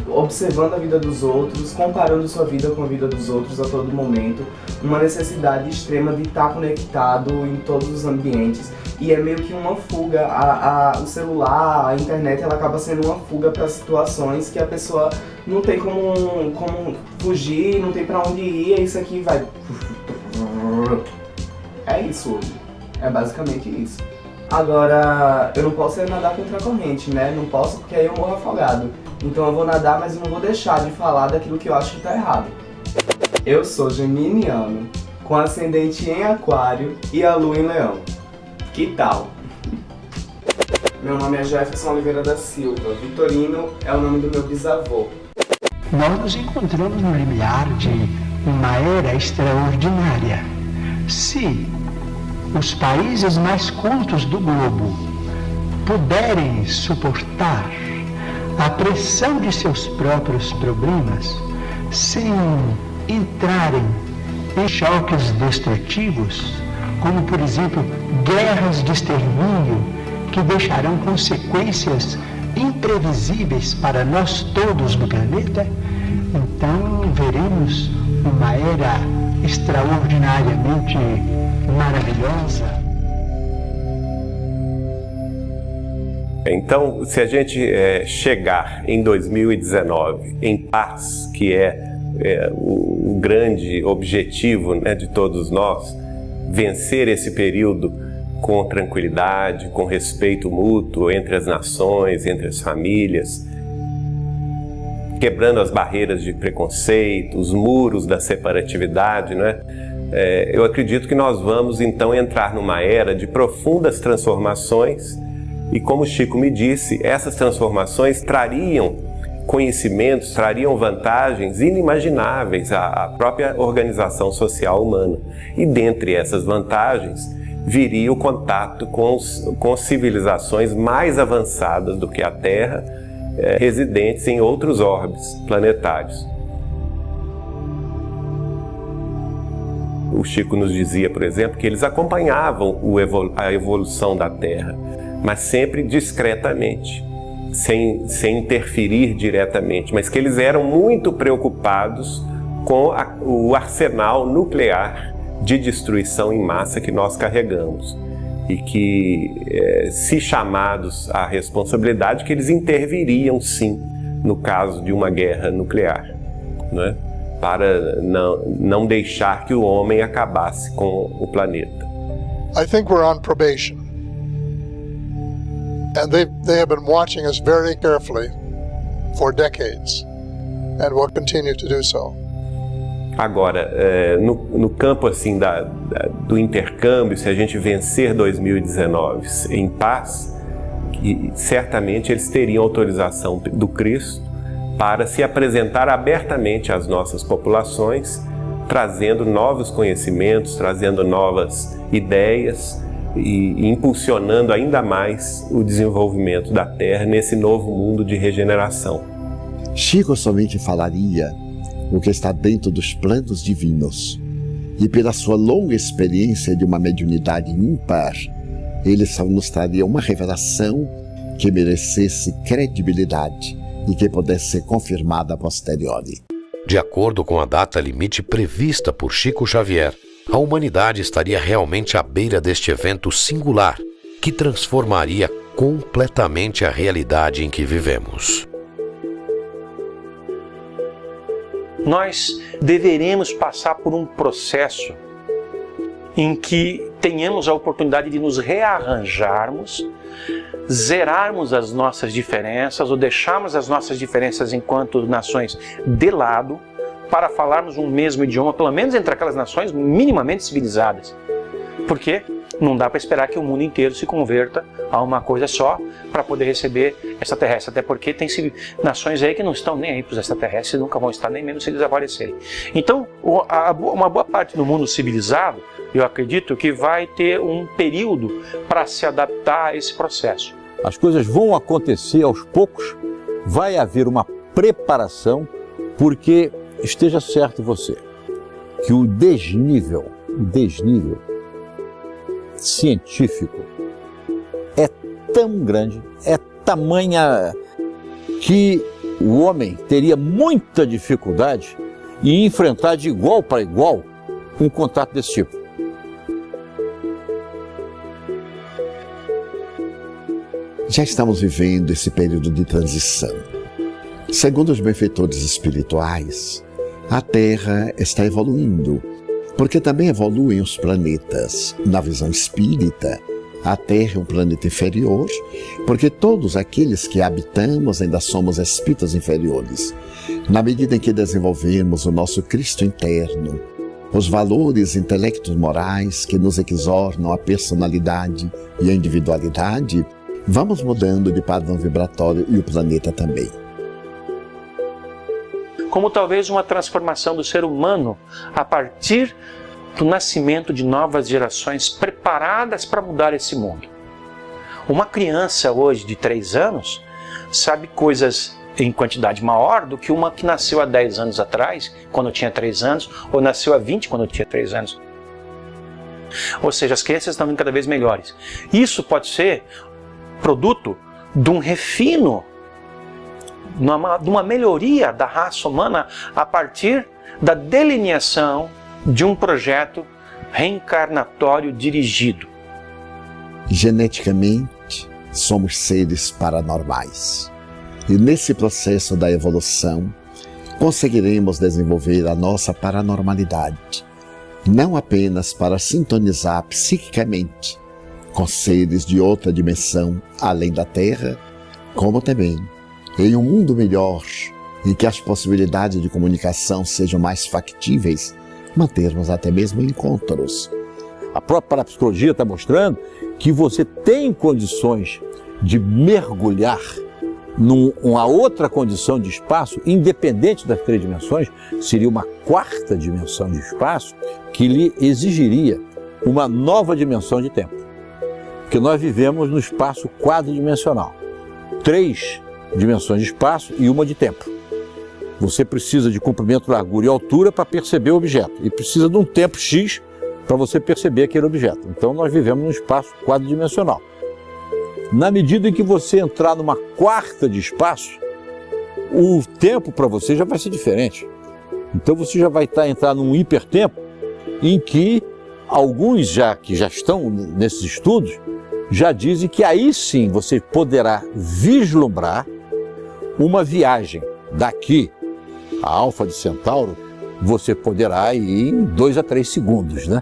observando a vida dos outros, comparando sua vida com a vida dos outros a todo momento. Uma necessidade extrema de estar conectado em todos os ambientes. E é meio que uma fuga, o celular, a internet, ela acaba sendo uma fuga para situações que a pessoa não tem como fugir, não tem para onde ir, e isso aqui vai... É isso hoje, é basicamente isso. Agora, eu não posso nadar contra a corrente, né? Não posso porque aí eu morro afogado. Então eu vou nadar, mas eu não vou deixar de falar daquilo que eu acho que tá errado. Eu sou geminiano, com ascendente em aquário e a lua em leão. Que tal? Meu nome é Jefferson Oliveira da Silva. Vitorino é o nome do meu bisavô. Nós nos encontramos no limiar de uma era extraordinária. Se os países mais cultos do globo puderem suportar a pressão de seus próprios problemas sem entrarem em choques destrutivos, como por exemplo guerras de extermínio que deixarão consequências imprevisíveis para nós todos no planeta, então veremos uma era extraordinariamente maravilhosa. Então, se a gente chegar em 2019 em paz, que é o grande objetivo, né, de todos nós, vencer esse período com tranquilidade, com respeito mútuo entre as nações, entre as famílias, quebrando as barreiras de preconceito, os muros da separatividade, né? Eu acredito que nós vamos então entrar numa era de profundas transformações e, como o Chico me disse, essas transformações trariam conhecimentos, trariam vantagens inimagináveis à própria organização social humana. E dentre essas vantagens viria o contato com civilizações mais avançadas do que a Terra, residentes em outros orbes planetários. O Chico nos dizia, por exemplo, que eles acompanhavam a evolução da Terra, mas sempre discretamente, sem interferir diretamente, mas que eles eram muito preocupados com o arsenal nuclear de destruição em massa que nós carregamos. E que, se chamados à responsabilidade, que eles interviriam sim no caso de uma guerra nuclear, né? Para não deixar que o homem acabasse com o planeta. I think we're on probation. And they have been watching us very carefully for decades and will continue to do so. Agora, no campo assim do intercâmbio, se a gente vencer 2019 em paz, certamente eles teriam autorização do Cristo para se apresentar abertamente às nossas populações, trazendo novos conhecimentos, trazendo novas ideias e impulsionando ainda mais o desenvolvimento da Terra nesse novo mundo de regeneração. Chico somente falaria o que está dentro dos planos divinos. E pela sua longa experiência de uma mediunidade ímpar, ele só nos traria uma revelação que merecesse credibilidade e que pudesse ser confirmada a posteriori. De acordo com a data limite prevista por Chico Xavier, a humanidade estaria realmente à beira deste evento singular que transformaria completamente a realidade em que vivemos. Nós deveremos passar por um processo em que tenhamos a oportunidade de nos rearranjarmos, zerarmos as nossas diferenças ou deixarmos as nossas diferenças enquanto nações de lado para falarmos um mesmo idioma, pelo menos entre aquelas nações minimamente civilizadas. Porque Não dá para esperar que o mundo inteiro se converta a uma coisa só para poder receber extraterrestres. Até porque tem nações aí que não estão nem aí para os extraterrestres e nunca vão estar, nem mesmo se eles aparecerem. Então, uma boa parte do mundo civilizado, eu acredito que vai ter um período para se adaptar a esse processo. As coisas vão acontecer aos poucos, vai haver uma preparação, porque esteja certo você, que o desnível científico é tão grande, é tamanha que o homem teria muita dificuldade em enfrentar de igual para igual um contato desse tipo. Já estamos vivendo esse período de transição. Segundo os benfeitores espirituais, a Terra está evoluindo, porque também evoluem os planetas. Na visão espírita, a Terra é um planeta inferior, porque todos aqueles que habitamos ainda somos espíritos inferiores. Na medida em que desenvolvermos o nosso Cristo interno, os valores intelectos morais que nos exornam a personalidade e a individualidade, vamos mudando de padrão vibratório e o planeta também. Como talvez uma transformação do ser humano a partir do nascimento de novas gerações preparadas para mudar esse mundo. Uma criança hoje de 3 anos sabe coisas em quantidade maior do que uma que nasceu há 10 anos atrás, quando tinha 3 anos, ou nasceu há 20 quando tinha 3 anos. Ou seja, as crianças estão vindo cada vez melhores. Isso pode ser produto de um refino, de uma melhoria da raça humana a partir da delineação de um projeto reencarnatório dirigido. Geneticamente, somos seres paranormais. E nesse processo da evolução, conseguiremos desenvolver a nossa paranormalidade, não apenas para sintonizar psiquicamente com seres de outra dimensão além da Terra, como também em um mundo melhor, em que as possibilidades de comunicação sejam mais factíveis, mantermos até mesmo encontros. A própria parapsicologia está mostrando que você tem condições de mergulhar numa outra condição de espaço, independente das 3 dimensões, seria uma 4ª dimensão de espaço que lhe exigiria uma nova dimensão de tempo. Porque nós vivemos no espaço quadridimensional. 3 dimensões de espaço e uma de tempo. Você precisa de comprimento, largura e altura para perceber o objeto. E precisa de um tempo X para você perceber aquele objeto. Então nós vivemos num espaço quadridimensional. Na medida em que você entrar numa 4ª de espaço, o tempo para você já vai ser diferente. Então você já vai entrar num hipertempo em que alguns que já estão nesses estudos já dizem que aí sim você poderá vislumbrar uma viagem daqui a Alfa de Centauro, você poderá ir em 2 a 3 segundos, né?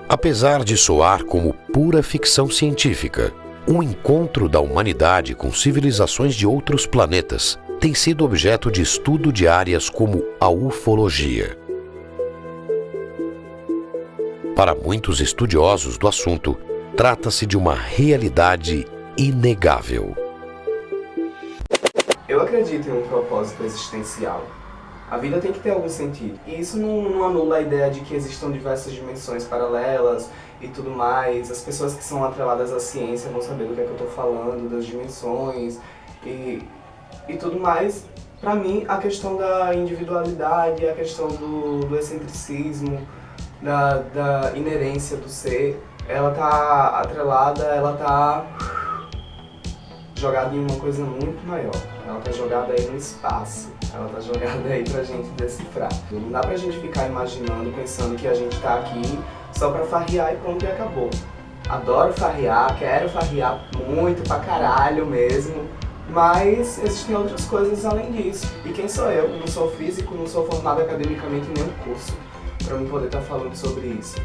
Apesar de soar como pura ficção científica, um encontro da humanidade com civilizações de outros planetas tem sido objeto de estudo de áreas como a ufologia. Para muitos estudiosos do assunto, trata-se de uma realidade inegável. Eu acredito em um propósito existencial. A vida tem que ter algum sentido. E isso não anula a ideia de que existam diversas dimensões paralelas e tudo mais. As pessoas que são atreladas à ciência vão saber do que é que eu estou falando, das dimensões e tudo mais. Para mim, a questão da individualidade, a questão do excentricismo, da inerência do ser, ela tá atrelada, ela tá jogada em uma coisa muito maior. Ela tá jogada aí no espaço. Ela tá jogada aí pra gente decifrar. Não dá pra gente ficar imaginando, pensando que a gente tá aqui só pra farrear e pronto, e acabou. Adoro farrear, quero farrear muito pra caralho mesmo, mas existem outras coisas além disso. E quem sou eu? Não sou físico, não sou formado academicamente em nenhum curso pra não poder estar falando sobre isso.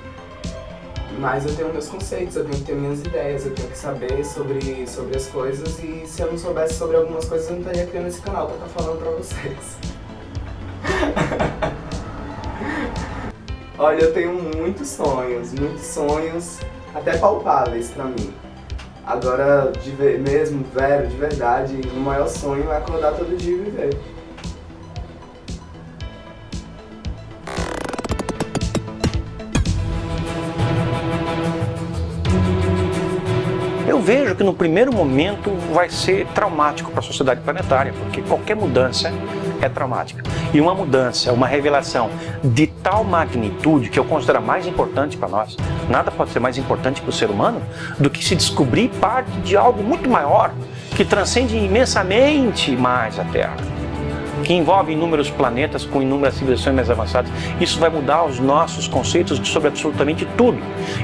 Mas eu tenho meus conceitos, eu tenho que ter minhas ideias, eu tenho que saber sobre as coisas, e se eu não soubesse sobre algumas coisas eu não estaria criando esse canal pra estar falando pra vocês. Olha, eu tenho muitos sonhos, até palpáveis pra mim. Agora, de verdade, o maior sonho é acordar todo dia e viver. Eu vejo que no primeiro momento vai ser traumático para a sociedade planetária, porque qualquer mudança é traumática. E uma mudança, uma revelação de tal magnitude que eu considero mais importante para nós, nada pode ser mais importante para o ser humano do que se descobrir parte de algo muito maior, que transcende imensamente mais a Terra, que envolve inúmeros planetas com inúmeras civilizações mais avançadas. Isso vai mudar os nossos conceitos sobre absolutamente tudo.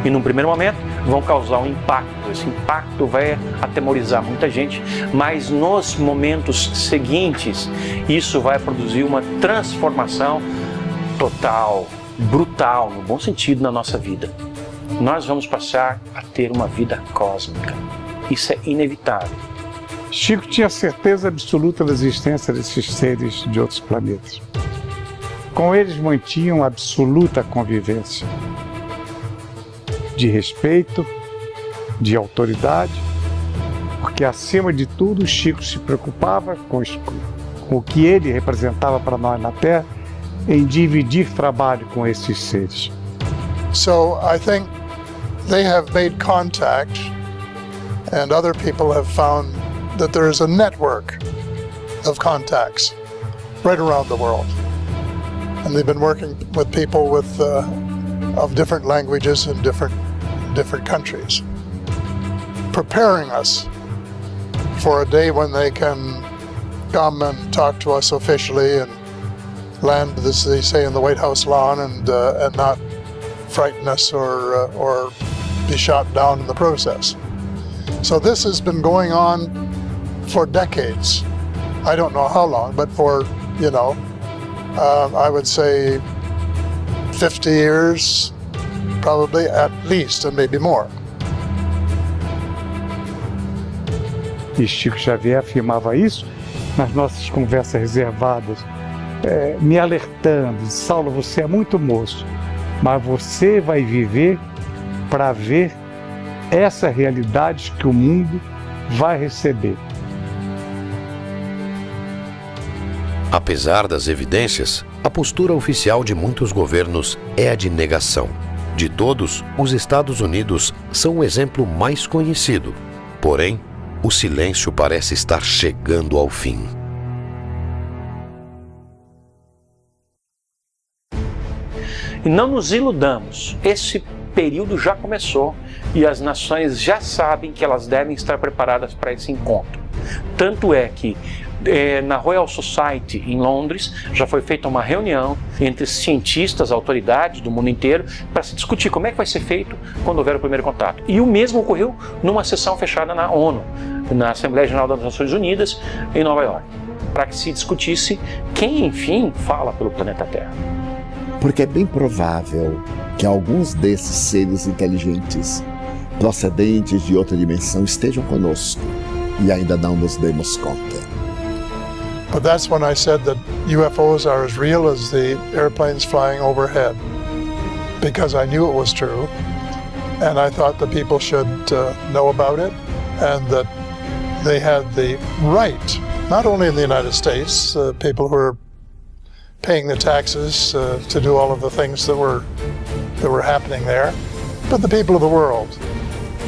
E num primeiro momento vão causar um impacto. Esse impacto vai atemorizar muita gente, mas nos momentos seguintes isso vai produzir uma transformação total, brutal, no bom sentido, na nossa vida. Nós vamos passar a ter uma vida cósmica. Isso é inevitável. Chico tinha certeza absoluta da existência desses seres de outros planetas. Com eles mantinham absoluta convivência de respeito, de autoridade, porque acima de tudo Chico se preocupava com o que ele representava para nós na Terra, em dividir trabalho com esses seres. So I think they have made contact, and other people have found that there is a network of contacts right around the world. And they've been working with people with of different languages in different countries, preparing us for a day when they can come and talk to us officially and land, as they say, in the White House lawn and not frighten us or be shot down in the process. So this has been going on for decades. I don't know how long, but for, I would say 50 years, probably at least, and maybe more. E Chico Xavier afirmava isso nas nossas conversas reservadas, me alertando: Saulo, você é muito moço, mas você vai viver para ver essa realidade que o mundo vai receber. Apesar das evidências, a postura oficial de muitos governos é a de negação. De todos, os Estados Unidos são o exemplo mais conhecido. Porém, o silêncio parece estar chegando ao fim. E não nos iludamos, esse período já começou e as nações já sabem que elas devem estar preparadas para esse encontro. Tanto é que na Royal Society em Londres já foi feita uma reunião entre cientistas, autoridades do mundo inteiro para se discutir como é que vai ser feito quando houver o primeiro contato. E o mesmo ocorreu numa sessão fechada na ONU, na Assembleia Geral das Nações Unidas em Nova York, para que se discutisse quem, enfim, fala pelo planeta Terra. Porque é bem provável que alguns desses seres inteligentes procedentes de outra dimensão estejam conosco e ainda não nos demos conta. But that's when I said that UFOs are as real as the airplanes flying overhead, because I knew it was true, and I thought the people should know about it, and that they had the right, not only in the United States, people who are paying the taxes to do all of the things that were happening there, but the people of the world,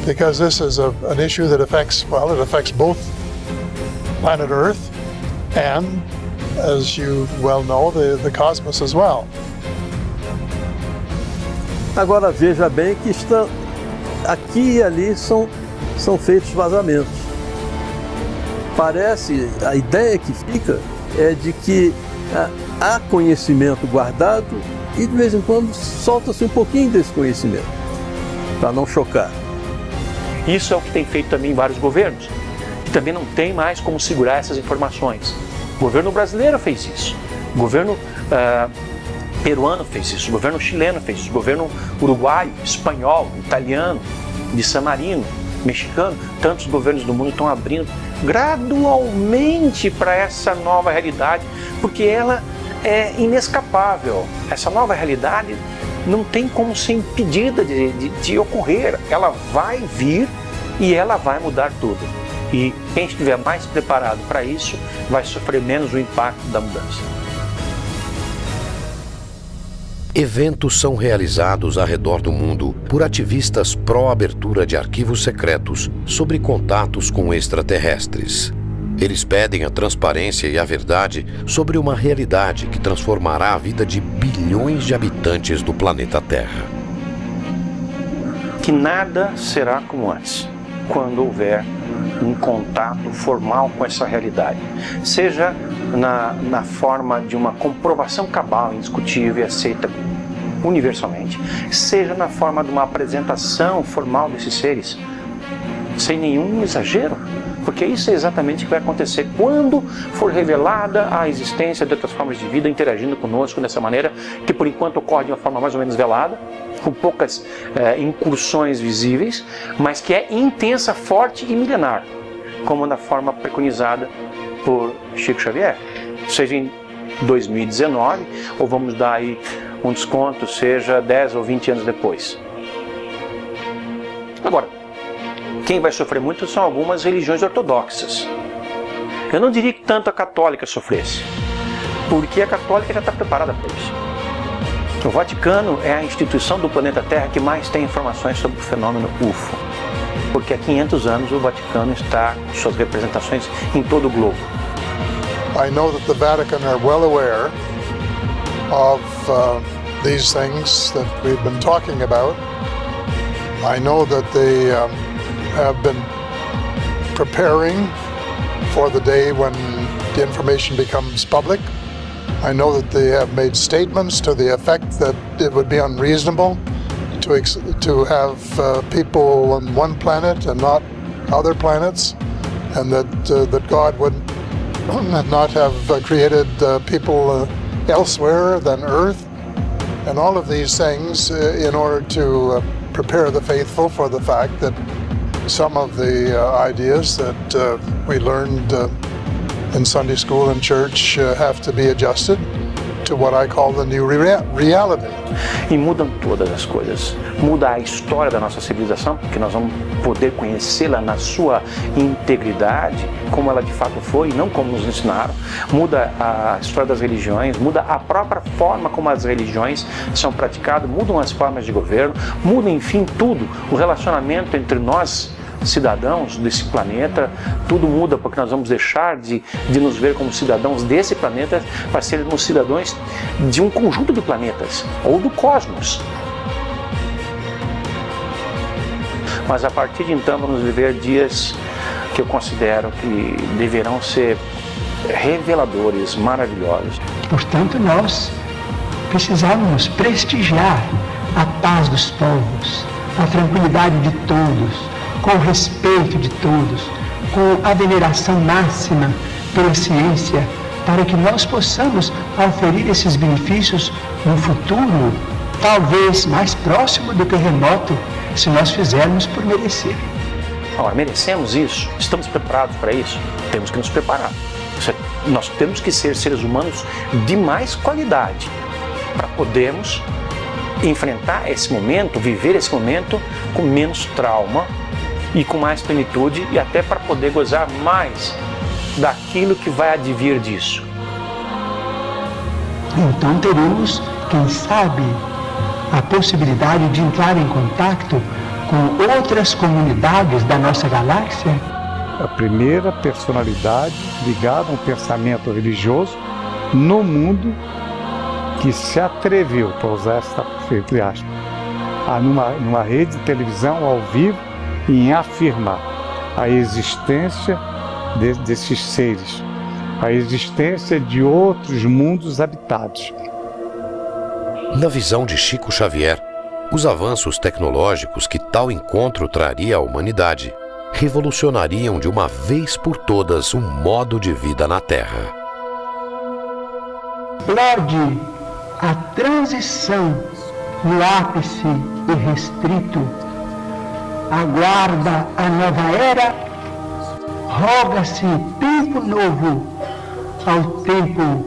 because this is an issue that affects both planet Earth and, as you well know, the cosmos as well. Agora veja bem que aqui e ali são feitos vazamentos. Parece, a ideia que fica é de que há conhecimento guardado e de vez em quando solta-se um pouquinho desse conhecimento, para não chocar. Isso é o que tem feito também vários governos, que também não tem mais como segurar essas informações. O governo brasileiro fez isso, o governo peruano fez isso, o governo chileno fez isso, o governo uruguaio, espanhol, italiano, de San Marino, mexicano, tantos governos do mundo estão abrindo gradualmente para essa nova realidade, porque ela é inescapável. Essa nova realidade não tem como ser impedida de ocorrer. Ela vai vir e ela vai mudar tudo. E quem estiver mais preparado para isso vai sofrer menos o impacto da mudança. Eventos são realizados ao redor do mundo por ativistas pró-abertura de arquivos secretos sobre contatos com extraterrestres. Eles pedem a transparência e a verdade sobre uma realidade que transformará a vida de bilhões de habitantes do planeta Terra. Que nada será como antes, quando houver um contato formal com essa realidade. Seja na forma de uma comprovação cabal, indiscutível e aceita universalmente, seja na forma de uma apresentação formal desses seres, sem nenhum exagero. Porque isso é exatamente o que vai acontecer quando for revelada a existência de outras formas de vida interagindo conosco dessa maneira, que por enquanto ocorre de uma forma mais ou menos velada, com poucas incursões visíveis, mas que é intensa, forte e milenar, como na forma preconizada por Chico Xavier. Seja em 2019, ou vamos dar aí um desconto, seja 10 ou 20 anos depois. Agora, quem vai sofrer muito são algumas religiões ortodoxas. Eu não diria que tanto a católica sofresse, porque a católica já está preparada para isso. O Vaticano é a instituição do planeta Terra que mais tem informações sobre o fenômeno UFO, porque há 500 anos o Vaticano está com suas representações em todo o globo. I know that the Vatican are well aware of these things that we've been talking about. I know that they have been preparing for the day when the information becomes public. I know that they have made statements to the effect that it would be unreasonable to have people on one planet and not other planets, and that God would not have created people elsewhere than Earth, and all of these things in order to prepare the faithful for the fact that some of the ideas that we learned in Sunday school and church have to be adjusted to what I call the new reality. E mudam todas as coisas. Muda a história da nossa civilização, porque nós vamos poder conhecê-la na sua integridade, como ela de fato foi, não como nos ensinaram. Muda a história das religiões, muda a própria forma como as religiões são praticadas, mudam as formas de governo, muda, enfim, tudo. O relacionamento entre nós, cidadãos desse planeta, tudo muda, porque nós vamos deixar de nos ver como cidadãos desse planeta para sermos cidadãos de um conjunto de planetas, ou do cosmos. Mas a partir de então vamos viver dias que eu considero que deverão ser reveladores, maravilhosos. Portanto, nós precisamos prestigiar a paz dos povos, a tranquilidade de todos, com o respeito de todos, com a veneração máxima pela ciência, para que nós possamos oferir esses benefícios no futuro, talvez mais próximo do que remoto, se nós fizermos por merecer. Ora, merecemos isso? Estamos preparados para isso? Temos que nos preparar. Nós temos que ser seres humanos de mais qualidade para podermos enfrentar esse momento, viver esse momento com menos trauma e com mais plenitude, e até para poder gozar mais daquilo que vai advir disso. Então teremos, quem sabe, a possibilidade de entrar em contato com outras comunidades da nossa galáxia. A primeira personalidade ligada a um pensamento religioso no mundo que se atreveu, para usar essa entre aspas, numa rede de televisão ao vivo, em afirmar a existência desses seres, a existência de outros mundos habitados. Na visão de Chico Xavier, os avanços tecnológicos que tal encontro traria à humanidade revolucionariam de uma vez por todas o modo de vida na Terra. Lorde, a transição no ápice irrestrito aguarda a nova era, roga-se tempo novo ao tempo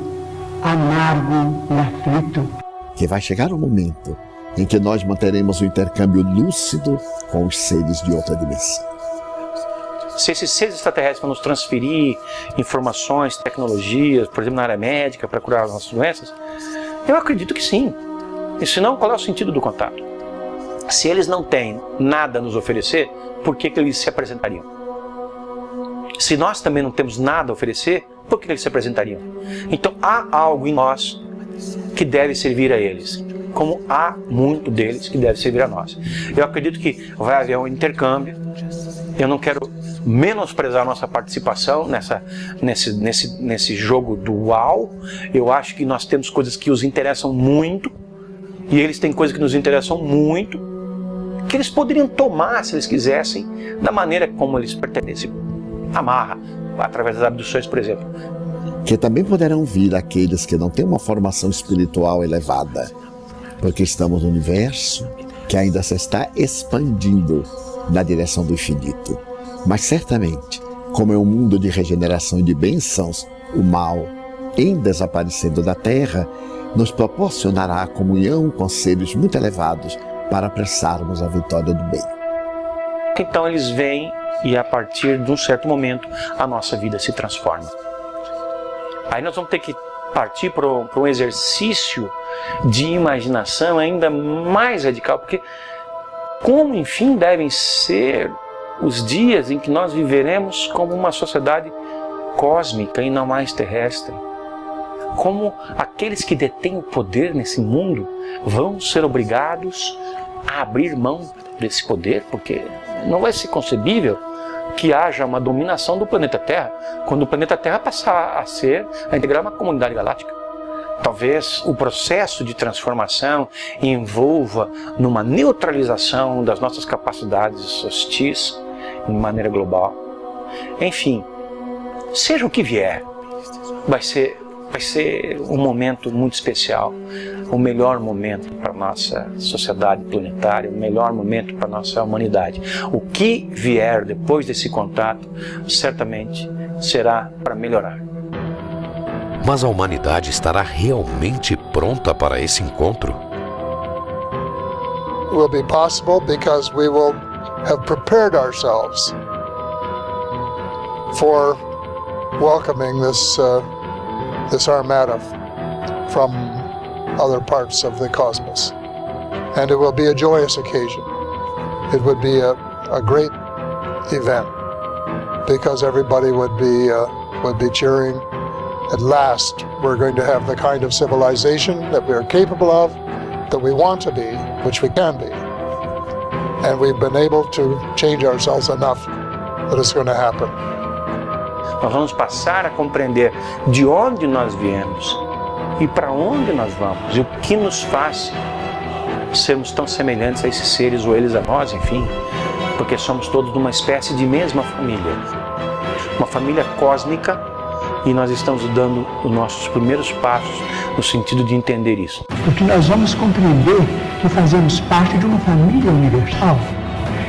amargo e aflito. Que vai chegar o momento em que nós manteremos o intercâmbio lúcido com os seres de outra dimensão. Se esses seres extraterrestres vão nos transferir informações, tecnologias, por exemplo, na área médica, para curar as nossas doenças, eu acredito que sim. E se não, qual é o sentido do contato? Se eles não têm nada a nos oferecer, por que eles se apresentariam? Se nós também não temos nada a oferecer, por que eles se apresentariam? Então há algo em nós que deve servir a eles, como há muito deles que deve servir a nós. Eu acredito que vai haver um intercâmbio. Eu não quero menosprezar a nossa participação nesse jogo dual. Eu acho que nós temos coisas que os interessam muito, e eles têm coisas que nos interessam muito, que eles poderiam tomar, se eles quisessem, da maneira como eles pretendem. Amarra, através das abduções, por exemplo. Que também poderão vir aqueles que não têm uma formação espiritual elevada, porque estamos num universo que ainda se está expandindo na direção do infinito. Mas certamente, como é um mundo de regeneração e de bênçãos, o mal, em desaparecendo da Terra, nos proporcionará a comunhão com seres muito elevados para apressarmos a vitória do bem. Então eles vêm e a partir de um certo momento a nossa vida se transforma. Aí nós vamos ter que partir para um exercício de imaginação ainda mais radical, porque como, enfim, devem ser os dias em que nós viveremos como uma sociedade cósmica e não mais terrestre? Como aqueles que detêm o poder nesse mundo vão ser obrigados a abrir mão desse poder? Porque não vai ser concebível que haja uma dominação do planeta Terra quando o planeta Terra passar a integrar uma comunidade galáctica. Talvez o processo de transformação envolva numa neutralização das nossas capacidades hostis de maneira global. Enfim, seja o que vier, vai ser um momento muito especial, o melhor momento para a nossa sociedade planetária, o melhor momento para a nossa humanidade. O que vier depois desse contato, certamente será para melhorar. Mas a humanidade estará realmente pronta para esse encontro? Will be possible because we will have prepared ourselves for welcoming this armada from other parts of the cosmos. And it will be a joyous occasion. It would be a great event because everybody would be cheering. At last, we're going to have the kind of civilization that we are capable of, that we want to be, which we can be. And we've been able to change ourselves enough that it's going to happen. Nós vamos passar a compreender de onde nós viemos e para onde nós vamos e o que nos faz sermos tão semelhantes a esses seres ou eles a nós, enfim, porque somos todos de uma espécie de mesma família, uma família cósmica, e nós estamos dando os nossos primeiros passos no sentido de entender isso. Porque nós vamos compreender que fazemos parte de uma família universal,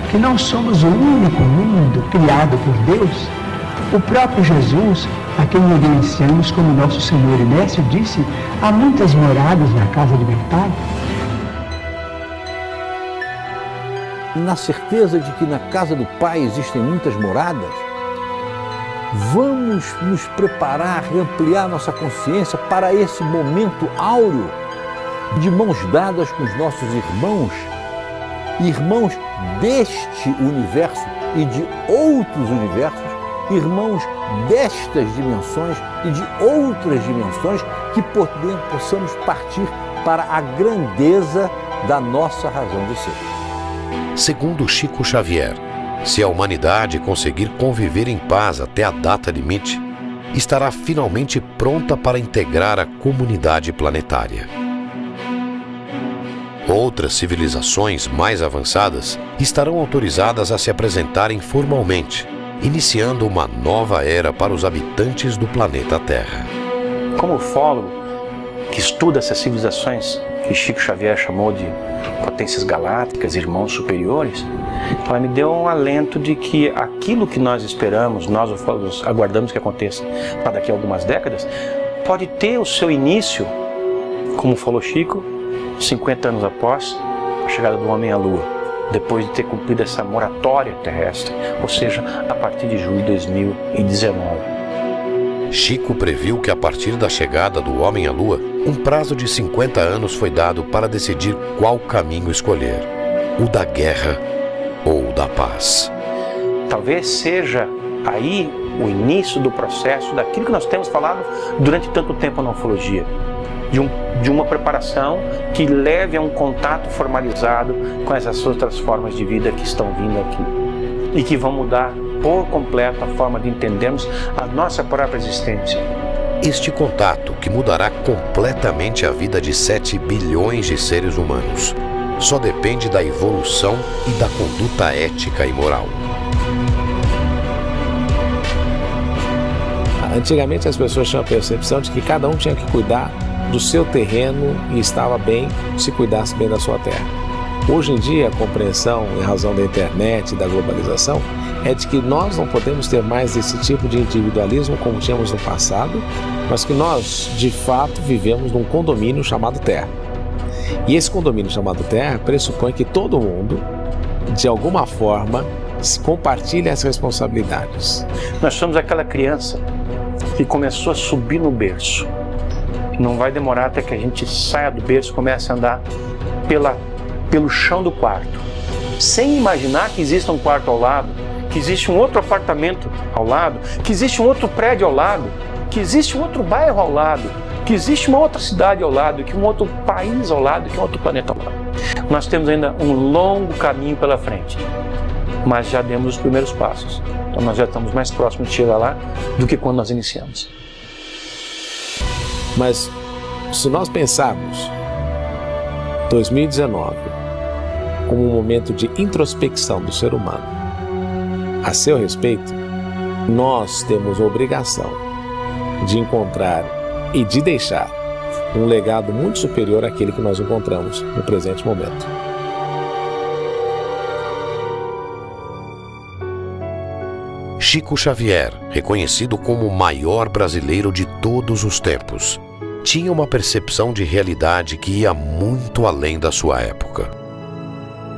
que não somos o único mundo criado por Deus. O próprio Jesus, a quem reverenciamos como nosso Senhor e Mestre, disse: há muitas moradas na casa de meu Pai. Na certeza de que na casa do Pai existem muitas moradas, vamos nos preparar e ampliar nossa consciência para esse momento áureo, de mãos dadas com os nossos irmãos deste universo e de outros universos, irmãos destas dimensões e de outras dimensões, que possamos partir para a grandeza da nossa razão de ser. Segundo Chico Xavier, se a humanidade conseguir conviver em paz até a data limite, estará finalmente pronta para integrar a comunidade planetária. Outras civilizações mais avançadas estarão autorizadas a se apresentarem formalmente, iniciando uma nova era para os habitantes do planeta Terra. Como ufólogo que estuda essas civilizações que Chico Xavier chamou de potências galácticas, irmãos superiores, ela me deu um alento de que aquilo que nós esperamos, nós ufólogos aguardamos que aconteça para daqui a algumas décadas, pode ter o seu início, como falou Chico, 50 anos após, a chegada do homem à Lua, depois de ter cumprido essa moratória terrestre, ou seja, a partir de julho de 2019. Chico previu que a partir da chegada do homem à Lua, um prazo de 50 anos foi dado para decidir qual caminho escolher, o da guerra ou o da paz. Talvez seja aí o início do processo daquilo que nós temos falado durante tanto tempo na ufologia, de uma preparação que leve a um contato formalizado com essas outras formas de vida que estão vindo aqui e que vão mudar por completo a forma de entendermos a nossa própria existência. Este contato, que mudará completamente a vida de 7 bilhões de seres humanos, só depende da evolução e da conduta ética e moral. Antigamente as pessoas tinham a percepção de que cada um tinha que cuidar do seu terreno e estava bem se cuidasse bem da sua terra. Hoje em dia, a compreensão, em razão da internet e da globalização, é de que nós não podemos ter mais esse tipo de individualismo como tínhamos no passado, mas que nós, de fato, vivemos num condomínio chamado Terra. E esse condomínio chamado Terra pressupõe que todo mundo, de alguma forma, compartilha as responsabilidades. Nós somos aquela criança que começou a subir no berço. Não vai demorar até que a gente saia do berço e comece a andar pelo chão do quarto, sem imaginar que existe um quarto ao lado, que existe um outro apartamento ao lado, que existe um outro prédio ao lado, que existe um outro bairro ao lado, que existe uma outra cidade ao lado, que um outro país ao lado, que um outro planeta ao lado. Nós temos ainda um longo caminho pela frente, mas já demos os primeiros passos. Então nós já estamos mais próximos de chegar lá do que quando nós iniciamos. Mas se nós pensarmos 2019 como um momento de introspecção do ser humano a seu respeito, nós temos a obrigação de encontrar e de deixar um legado muito superior àquele que nós encontramos no presente momento. Chico Xavier, reconhecido como o maior brasileiro de todos os tempos, tinha uma percepção de realidade que ia muito além da sua época.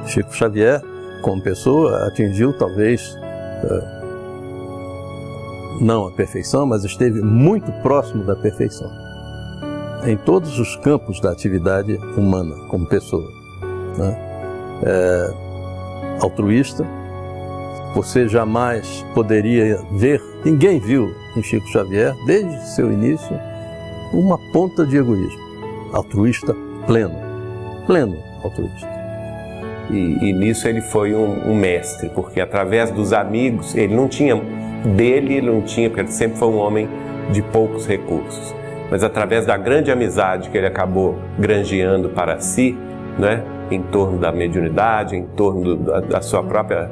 Chico Xavier, como pessoa, atingiu talvez não a perfeição, mas esteve muito próximo da perfeição em todos os campos da atividade humana como pessoa, né? Altruísta. Você jamais poderia ver, ninguém viu em Chico Xavier, desde seu início, uma ponta de egoísmo. Altruísta pleno altruísta. E nisso ele foi um mestre, porque através dos amigos, ele não tinha, porque ele sempre foi um homem de poucos recursos, mas através da grande amizade que ele acabou granjeando para si, né, em torno da mediunidade, em torno da sua própria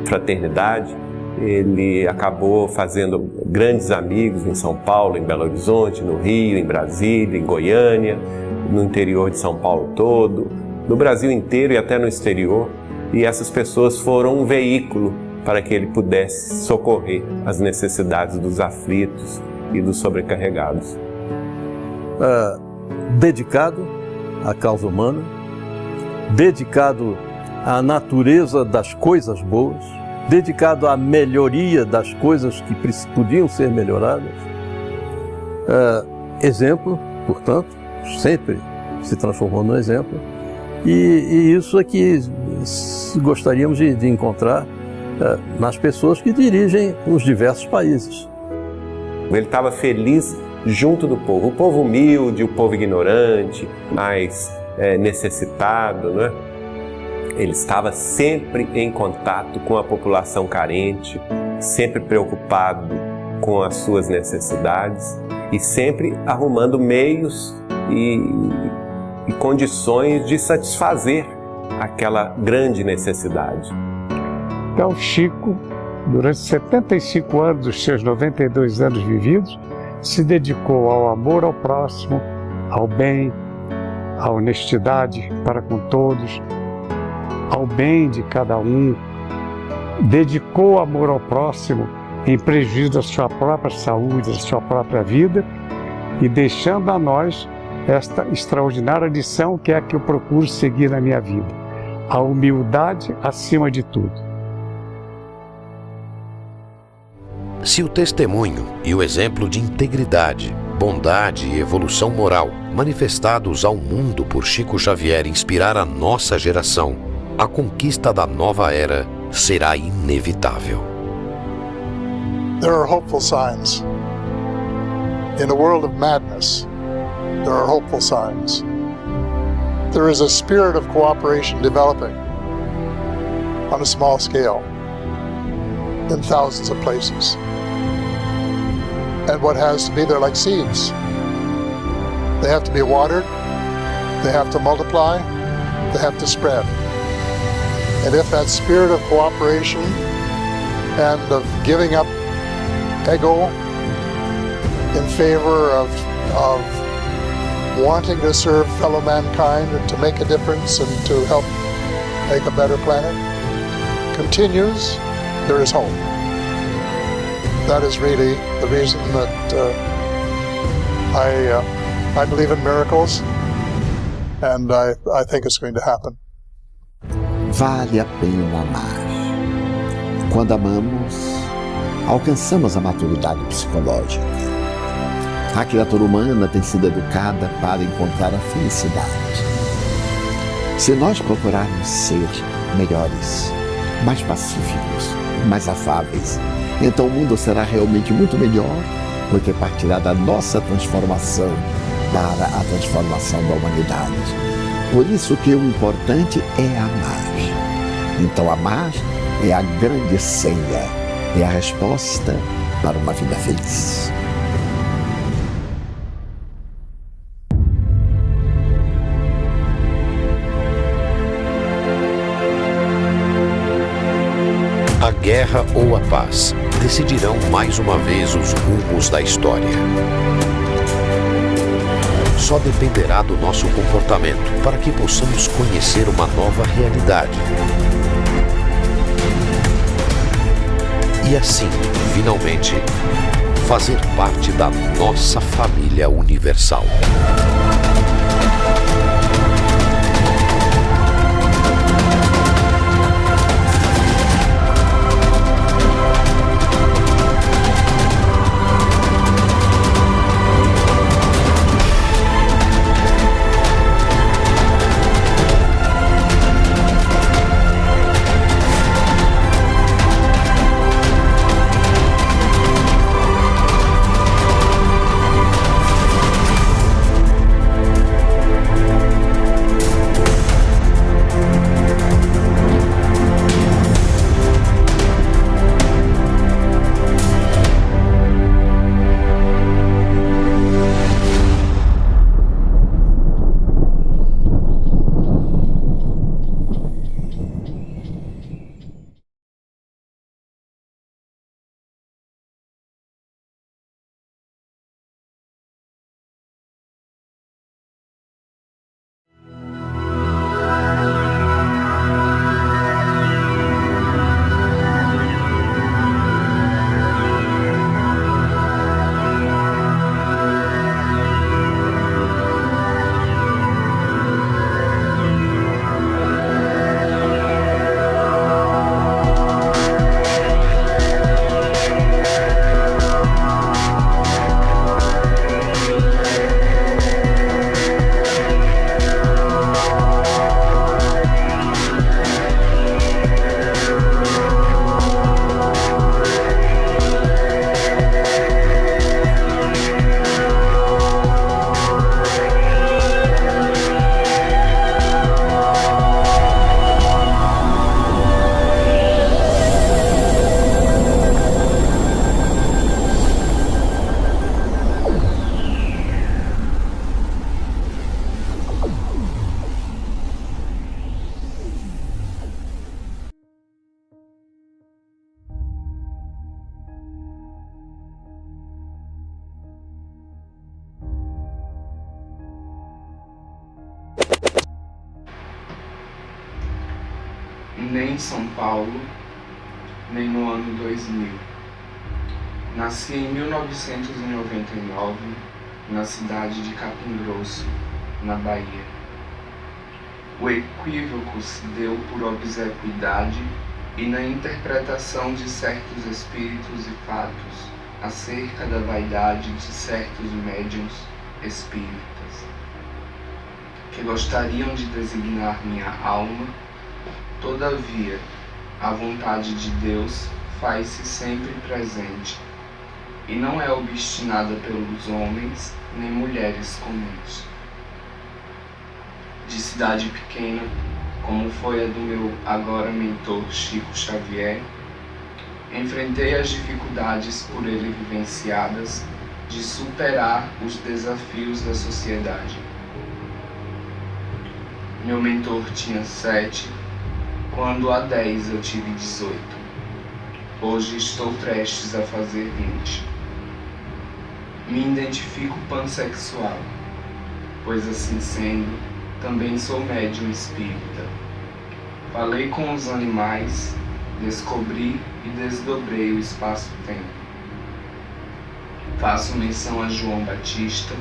fraternidade, ele acabou fazendo grandes amigos em São Paulo, em Belo Horizonte, no Rio, em Brasília, em Goiânia, no interior de São Paulo todo, no Brasil inteiro e até no exterior. E essas pessoas foram um veículo para que ele pudesse socorrer as necessidades dos aflitos e dos sobrecarregados. Dedicado à causa humana, dedicado à natureza das coisas boas, dedicado à melhoria das coisas que podiam ser melhoradas. Exemplo, portanto, sempre se transformou no exemplo. E isso é que gostaríamos de encontrar nas pessoas que dirigem os diversos países. Ele estava feliz junto do povo, o povo humilde, o povo ignorante, mais necessitado, né? Ele estava sempre em contato com a população carente, sempre preocupado com as suas necessidades e sempre arrumando meios e condições de satisfazer aquela grande necessidade. Então, Chico, durante 75 anos dos seus 92 anos vividos, se dedicou ao amor ao próximo, ao bem, à honestidade para com todos, ao bem de cada um, dedicou amor ao próximo em prejuízo da sua própria saúde, da sua própria vida, e deixando a nós esta extraordinária lição que é a que eu procuro seguir na minha vida: a humildade acima de tudo. Se o testemunho e o exemplo de integridade, bondade e evolução moral manifestados ao mundo por Chico Xavier inspirar a nossa geração, a conquista da nova era será inevitável. There are hopeful signs. In a world of madness, there are hopeful signs. There is a spirit of cooperation developing on a small scale in thousands of places. And what has to be, they're like seeds. They have to be watered, they have to multiply, they have to spread. And if that spirit of cooperation and of giving up ego in favor of wanting to serve fellow mankind and to make a difference and to help make a better planet continues, there is hope. That is really the reason that I believe in miracles, and I think it's going to happen. Vale a pena amar. Quando amamos, alcançamos a maturidade psicológica. A criatura humana tem sido educada para encontrar a felicidade. Se nós procurarmos ser melhores, mais pacíficos, mais afáveis, então o mundo será realmente muito melhor, porque partirá da nossa transformação para a transformação da humanidade. Por isso que o importante é amar. Então amar é a grande senha, é a resposta para uma vida feliz. A guerra ou a paz decidirão mais uma vez os rumos da história. Só dependerá do nosso comportamento para que possamos conhecer uma nova realidade. E assim, finalmente, fazer parte da nossa família universal. Nem em São Paulo, nem no ano 2000. Nasci em 1999, na cidade de Capim Grosso, na Bahia. O equívoco se deu por obsequidade e na interpretação de certos espíritos e fatos acerca da vaidade de certos médiuns espíritas, que gostariam de designar minha alma. Todavia, a vontade de Deus faz-se sempre presente, e não é obstinada pelos homens nem mulheres comuns. De cidade pequena, como foi a do meu agora mentor Chico Xavier, enfrentei as dificuldades por ele vivenciadas de superar os desafios da sociedade. Meu mentor tinha 7, quando há 10 eu tive 18. Hoje estou prestes a fazer 20. Me identifico pansexual, pois assim sendo, também sou médium espírita. Falei com os animais, descobri e desdobrei o espaço-tempo. Faço menção a João Batista,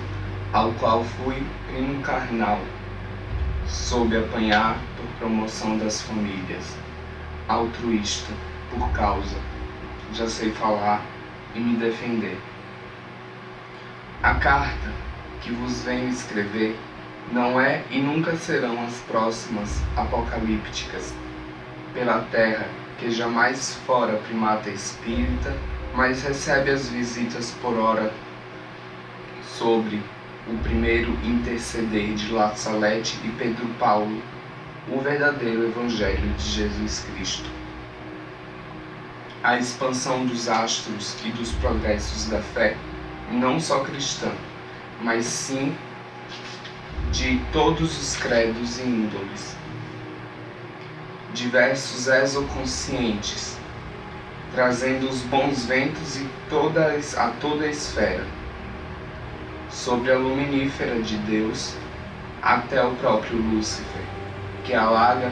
ao qual fui primo carnal. Soube apanhar por promoção das famílias, altruísta por causa. Já sei falar e me defender. A carta que vos venho escrever não é e nunca serão as próximas apocalípticas pela terra, que jamais fora primata espírita, mas recebe as visitas por hora sobre o primeiro interceder de La Salette e Pedro Paulo, o verdadeiro Evangelho de Jesus Cristo. A expansão dos astros e dos progressos da fé, não só cristã, mas sim de todos os credos e índoles. Diversos exoconscientes, trazendo os bons ventos e a toda a esfera, sobre a luminífera de Deus, até o próprio Lúcifer, que alaga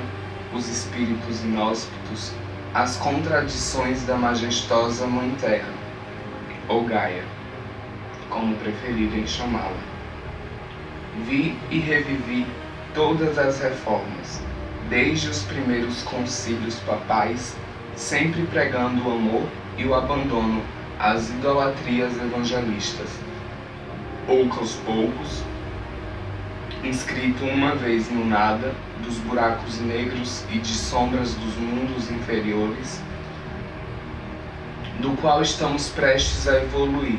os espíritos inóspitos, as contradições da majestosa Mãe Terra, ou Gaia, como preferirem chamá-la. Vi e revivi todas as reformas, desde os primeiros concílios papais, sempre pregando o amor e o abandono às idolatrias evangelistas. Pouco aos poucos, inscrito uma vez no nada dos buracos negros e de sombras dos mundos inferiores, do qual estamos prestes a evoluir,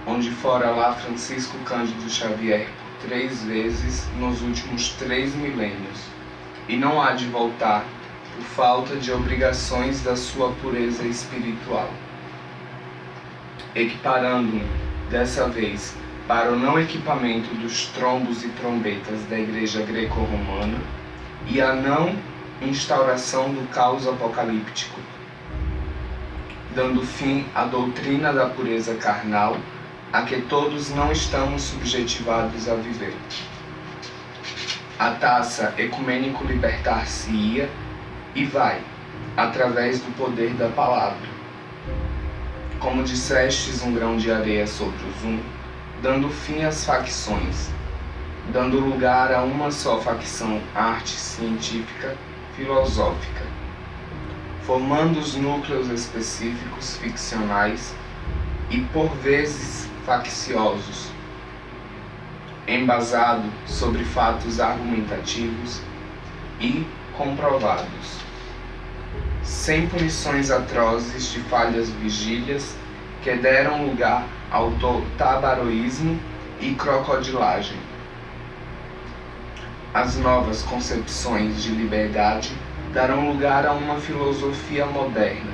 onde fora lá Francisco Cândido Xavier por 3 vezes nos últimos 3 milênios, e não há de voltar por falta de obrigações da sua pureza espiritual. Equiparando-me, dessa vez, para o não equipamento dos trombos e trombetas da Igreja Greco-Romana e a não instauração do caos apocalíptico, dando fim à doutrina da pureza carnal, a que todos não estamos subjetivados a viver. A taça ecumênico libertar-se-ia e vai, através do poder da palavra. Como dissestes um grão de areia sobre o zum, dando fim às facções, dando lugar a uma só facção arte científica filosófica, formando os núcleos específicos ficcionais e por vezes facciosos, embasado sobre fatos argumentativos e comprovados, sem punições atrozes de falhas vigílias que deram lugar ao tabaroísmo e crocodilagem. As novas concepções de liberdade darão lugar a uma filosofia moderna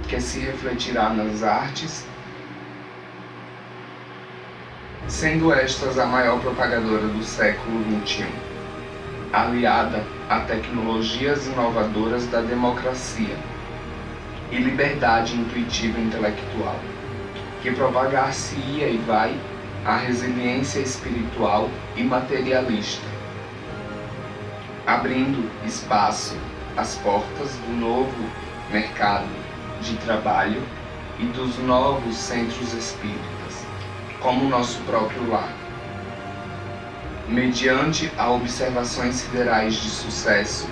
que se refletirá nas artes, sendo estas a maior propagadora do século XXI, aliada a tecnologias inovadoras da democracia e liberdade intuitiva intelectual, que propagar-se-ia e vai a resiliência espiritual e materialista, abrindo espaço às portas do novo mercado de trabalho e dos novos centros espíritas, como o nosso próprio lar. mediante a observações siderais de sucesso,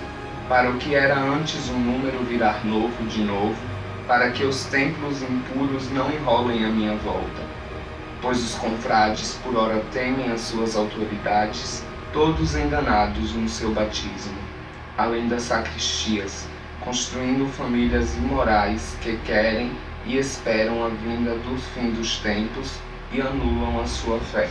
para o que era antes um número virar novo de novo, para que os templos impuros não enrolem a minha volta. Pois os confrades por ora temem as suas autoridades, todos enganados no seu batismo, além das sacristias, construindo famílias imorais que querem e esperam a vinda do fim dos tempos e anulam a sua fé.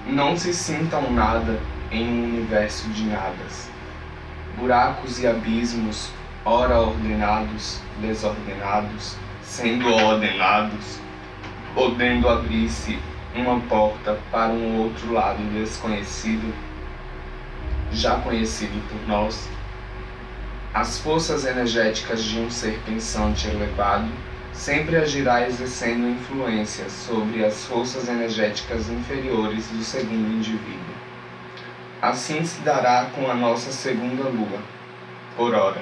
Não se sintam nada em um universo de nadas. Buracos e abismos, ora ordenados, desordenados, sendo ordenados, podendo abrir-se uma porta para um outro lado desconhecido, já conhecido por nós. As forças energéticas de um ser pensante elevado sempre agirá exercendo influência sobre as forças energéticas inferiores do segundo indivíduo. Assim se dará com a nossa segunda lua, por ora,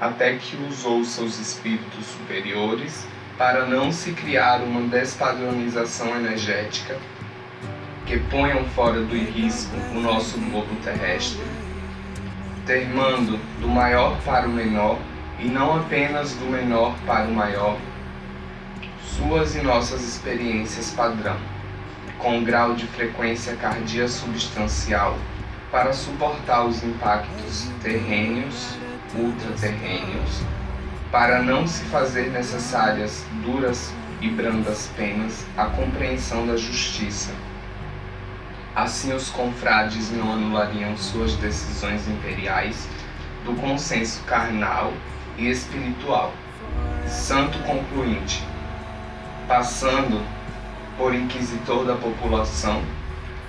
até que usou seus espíritos superiores para não se criar uma despadronização energética que ponham fora do risco o nosso globo terrestre, termando do maior para o menor e não apenas do menor para o maior, suas e nossas experiências padrão, com grau de frequência cardíaca substancial para suportar os impactos terrêneos, ultraterrêneos, para não se fazer necessárias duras e brandas penas à compreensão da justiça. Assim os confrades não anulariam suas decisões imperiais do consenso carnal e espiritual, santo concluinte, passando por inquisitor da população,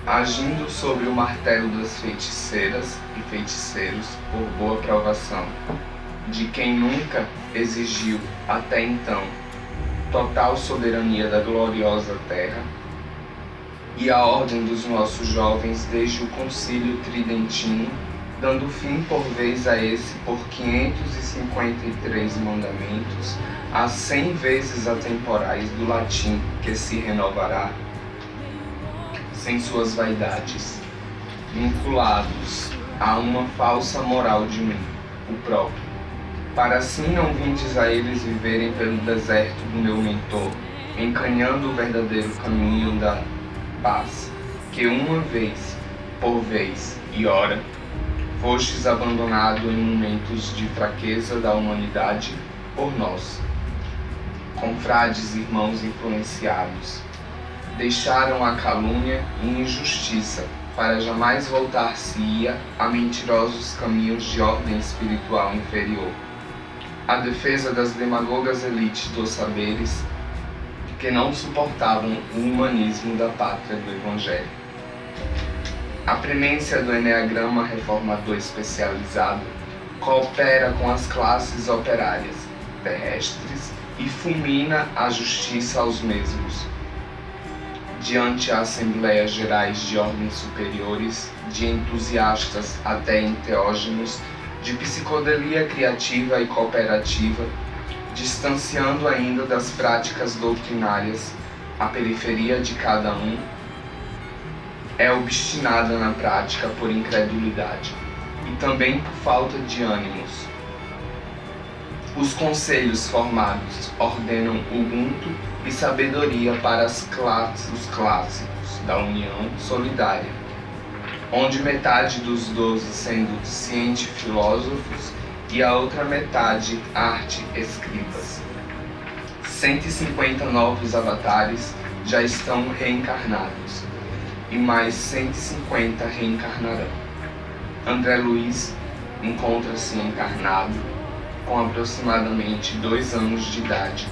agindo sobre o martelo das feiticeiras e feiticeiros por boa provação, de quem nunca exigiu até então total soberania da gloriosa terra, e a ordem dos nossos jovens desde o concílio tridentino, dando fim por vez a esse por 553 mandamentos, a 100 vezes atemporais do latim que se renovará, sem suas vaidades, vinculados a uma falsa moral de mim, o próprio, para assim não vindes a eles viverem pelo deserto do meu mentor, encanhando o verdadeiro caminho da paz, que uma vez, por vez e hora, fostes abandonado em momentos de fraqueza da humanidade por nós. Confrades irmãos influenciados, deixaram a calúnia e injustiça para jamais voltar-se-ia a mentirosos caminhos de ordem espiritual inferior. A defesa das demagogas elites dos saberes que não suportavam o humanismo da pátria do Evangelho. A premência do Eneagrama reformador especializado coopera com as classes operárias terrestres e fulmina a justiça aos mesmos. Diante a Assembleias Gerais de ordens superiores, de entusiastas até enteógenos, de psicodelia criativa e cooperativa, distanciando ainda das práticas doutrinárias, a periferia de cada um é obstinada na prática por incredulidade e também por falta de ânimos. Os conselhos formados ordenam Ubuntu e sabedoria para os clássicos da União Solidária, onde metade dos 12 sendo ciente-filósofos e a outra metade arte-escribas. 150 novos avatares já estão reencarnados, e mais 150 reencarnarão. André Luiz encontra-se encarnado com aproximadamente 2 anos de idade,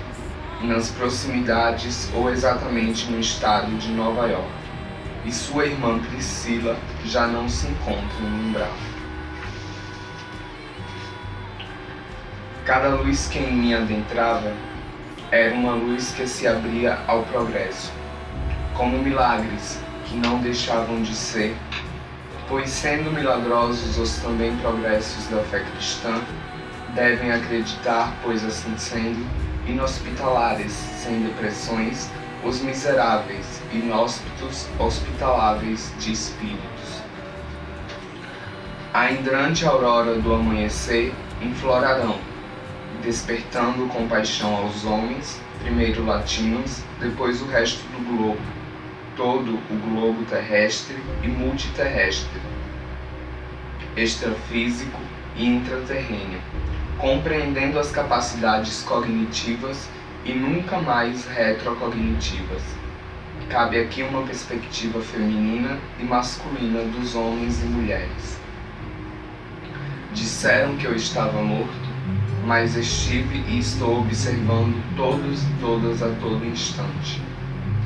nas proximidades ou exatamente no estado de Nova York, e sua irmã Priscila já não se encontra no umbral. Cada luz que em mim adentrava era uma luz que se abria ao progresso, como milagres que não deixavam de ser, pois sendo milagrosos os também progressos da fé cristã, Devem acreditar, pois assim sendo, inhospitalares, sem depressões, os miseráveis, inóspitos, hospitaláveis de espíritos. A hidrante aurora do amanhecer inflorarão, despertando compaixão aos homens, primeiro latinos, depois o resto do globo, todo o globo terrestre e multiterrestre, extrafísico e intraterreno, compreendendo as capacidades cognitivas e nunca mais retrocognitivas. Cabe aqui uma perspectiva feminina e masculina dos homens e mulheres. Disseram que eu estava morto, mas estive e estou observando todos e todas a todo instante.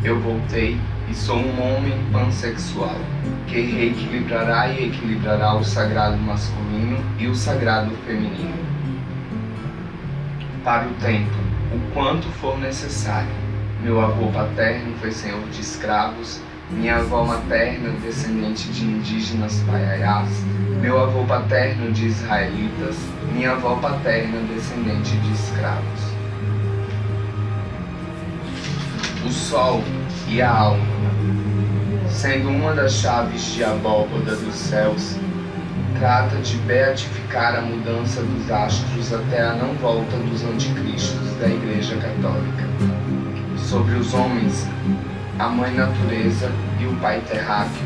Eu voltei e sou um homem pansexual, que reequilibrará e equilibrará o sagrado masculino e o sagrado feminino. Para o tempo, o quanto for necessário. Meu avô paterno foi senhor de escravos, minha avó materna descendente de indígenas paiaiás, meu avô paterno de israelitas, minha avó paterna descendente de escravos. O sol e a alma, sendo uma das chaves de abóbada dos céus, trata de beatificar a mudança dos astros até a não volta dos anticristos da Igreja Católica. Sobre os homens, a Mãe Natureza e o Pai Terráqueo,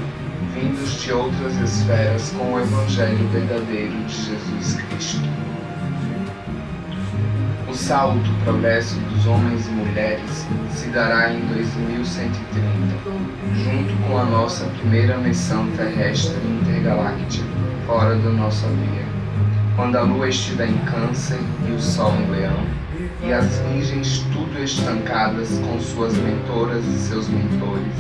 vindos de outras esferas com o Evangelho verdadeiro de Jesus Cristo. O salto progresso dos homens e mulheres se dará em 2130, junto com a nossa primeira missão terrestre intergaláctica, fora da nossa via, quando a lua estiver em Câncer e o sol em Leão, e as virgens tudo estancadas com suas mentoras e seus mentores,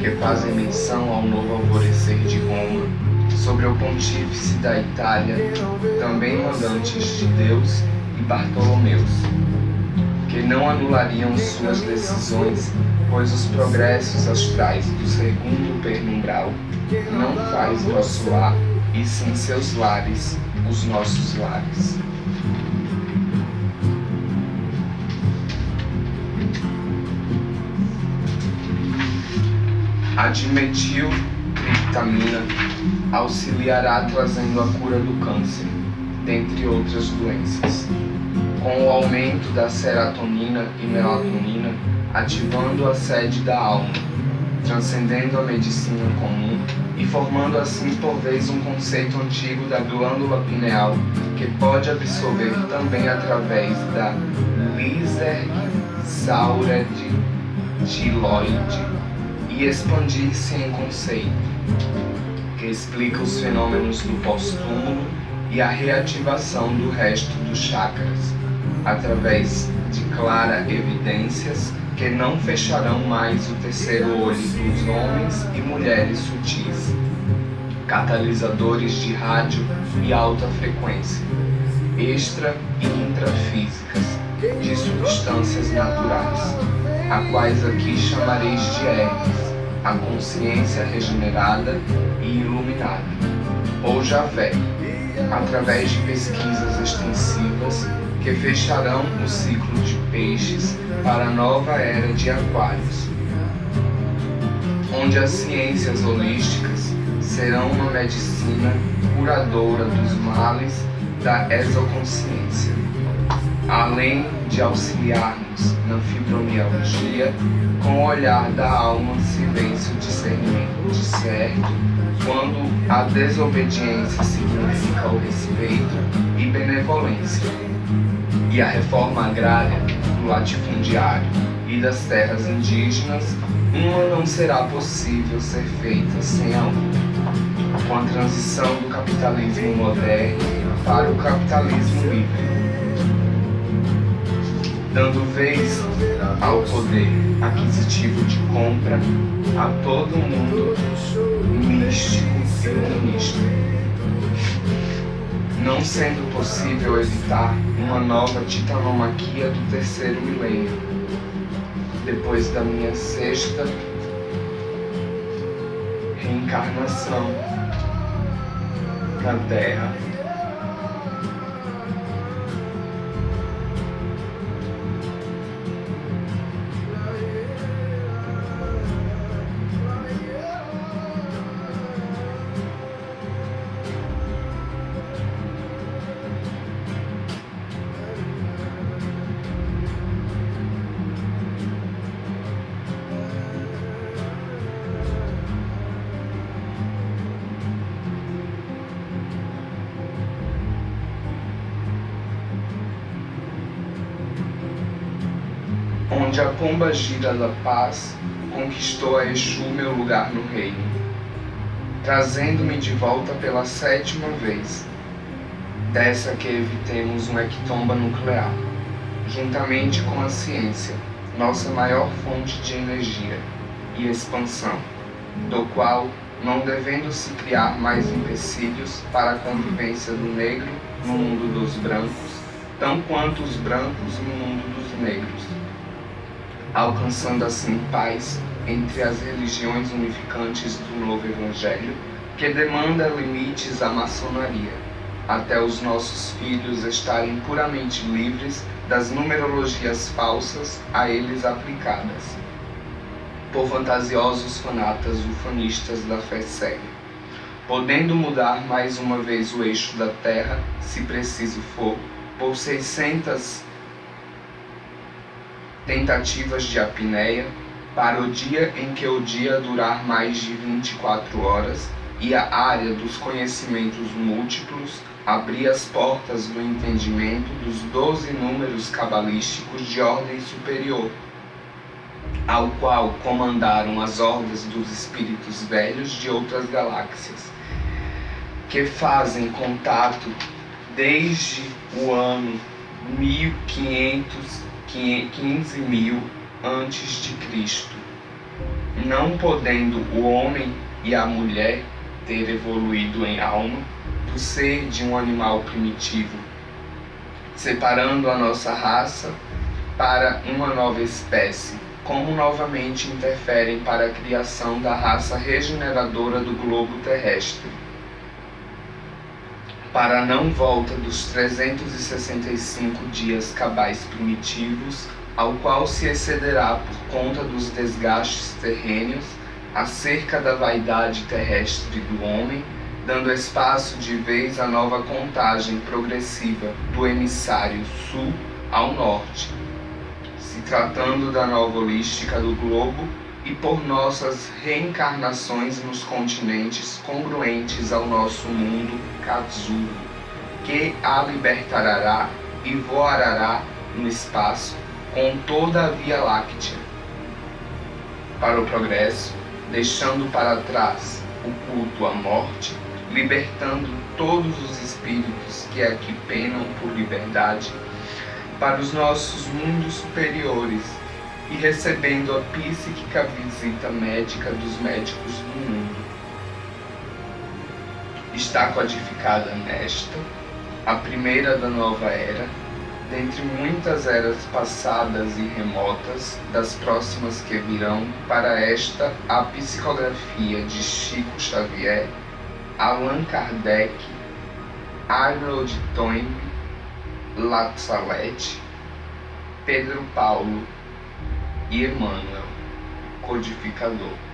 que fazem menção ao novo alvorecer de Roma, sobre o pontífice da Itália, também mandantes de Deus e Bartolomeus, que não anulariam suas decisões, pois os progressos astrais do segundo pernumbral não faz nosso lar, e sim seus lares, os nossos lares. A dimetiltriptamina auxiliará trazendo a cura do câncer, dentre outras doenças. Com o aumento da serotonina e melatonina, ativando a sede da alma, transcendendo a medicina comum e formando assim por vez um conceito antigo da glândula pineal, que pode absorver também através da líser-sauret-tiloide e expandir-se em conceito, que explica os fenômenos do pós-túmulo e a reativação do resto dos chakras, através de claras evidências que não fecharão mais o terceiro olho dos homens e mulheres sutis, catalisadores de rádio e alta frequência, extra e intrafísicas, de substâncias naturais, a quais aqui chamareis de Hermes, a consciência regenerada e iluminada, ou Javé, através de pesquisas extensivas que fecharão o ciclo de peixes para a nova era de aquários, onde as ciências holísticas serão uma medicina curadora dos males da exoconsciência, além de auxiliar-nos na fibromialgia com o olhar da alma silêncio discernimento de certo, quando a desobediência significa o respeito e benevolência, e a reforma agrária do latifundiário e das terras indígenas, uma não será possível ser feita sem a outra, com a transição do capitalismo moderno para o capitalismo livre, dando vez ao poder aquisitivo de compra a todo mundo místico e humanista, não sendo possível evitar uma nova titanomaquia do terceiro milênio, depois da minha sexta reencarnação na Terra, onde a pomba gira da paz, conquistou a Exu meu lugar no reino, trazendo-me de volta pela 7ª vez, dessa que evitemos uma hecatomba nuclear, juntamente com a ciência, nossa maior fonte de energia e expansão, do qual, não devendo se criar mais empecilhos para a convivência do negro no mundo dos brancos, tão quanto os brancos no mundo dos negros, alcançando assim paz entre as religiões unificantes do novo Evangelho, que demanda limites à maçonaria, até os nossos filhos estarem puramente livres das numerologias falsas a eles aplicadas, por fantasiosos fanatas ufanistas da fé cega, podendo mudar mais uma vez o eixo da Terra, se preciso for, por 600 tentativas de apneia, para o dia em que o dia durar mais de 24 horas e a área dos conhecimentos múltiplos abrir as portas do entendimento dos 12 números cabalísticos de ordem superior, ao qual comandaram as hordas dos espíritos velhos de outras galáxias, que fazem contato desde o ano 15.000 antes de Cristo, não podendo o homem e a mulher ter evoluído em alma do ser de um animal primitivo, separando a nossa raça para uma nova espécie, como novamente interferem para a criação da raça regeneradora do globo terrestre, para a não volta dos 365 dias cabais primitivos, ao qual se excederá por conta dos desgastes terrêneos acerca da vaidade terrestre do homem, dando espaço de vez à nova contagem progressiva do hemisfério sul ao norte, se tratando da nova holística do globo e por nossas reencarnações nos continentes congruentes ao nosso mundo Katsuo, que a libertará e voará no espaço com toda a Via Láctea para o progresso, deixando para trás o culto à morte, libertando todos os espíritos que aqui penam por liberdade para os nossos mundos superiores e recebendo a psíquica visita médica dos médicos do mundo. Está codificada nesta, a primeira da nova era, dentre muitas eras passadas e remotas, das próximas que virão, para esta a psicografia de Chico Xavier, Allan Kardec, Harold Toynbee, La Salette, Pedro Paulo e Emmanuel, codificador.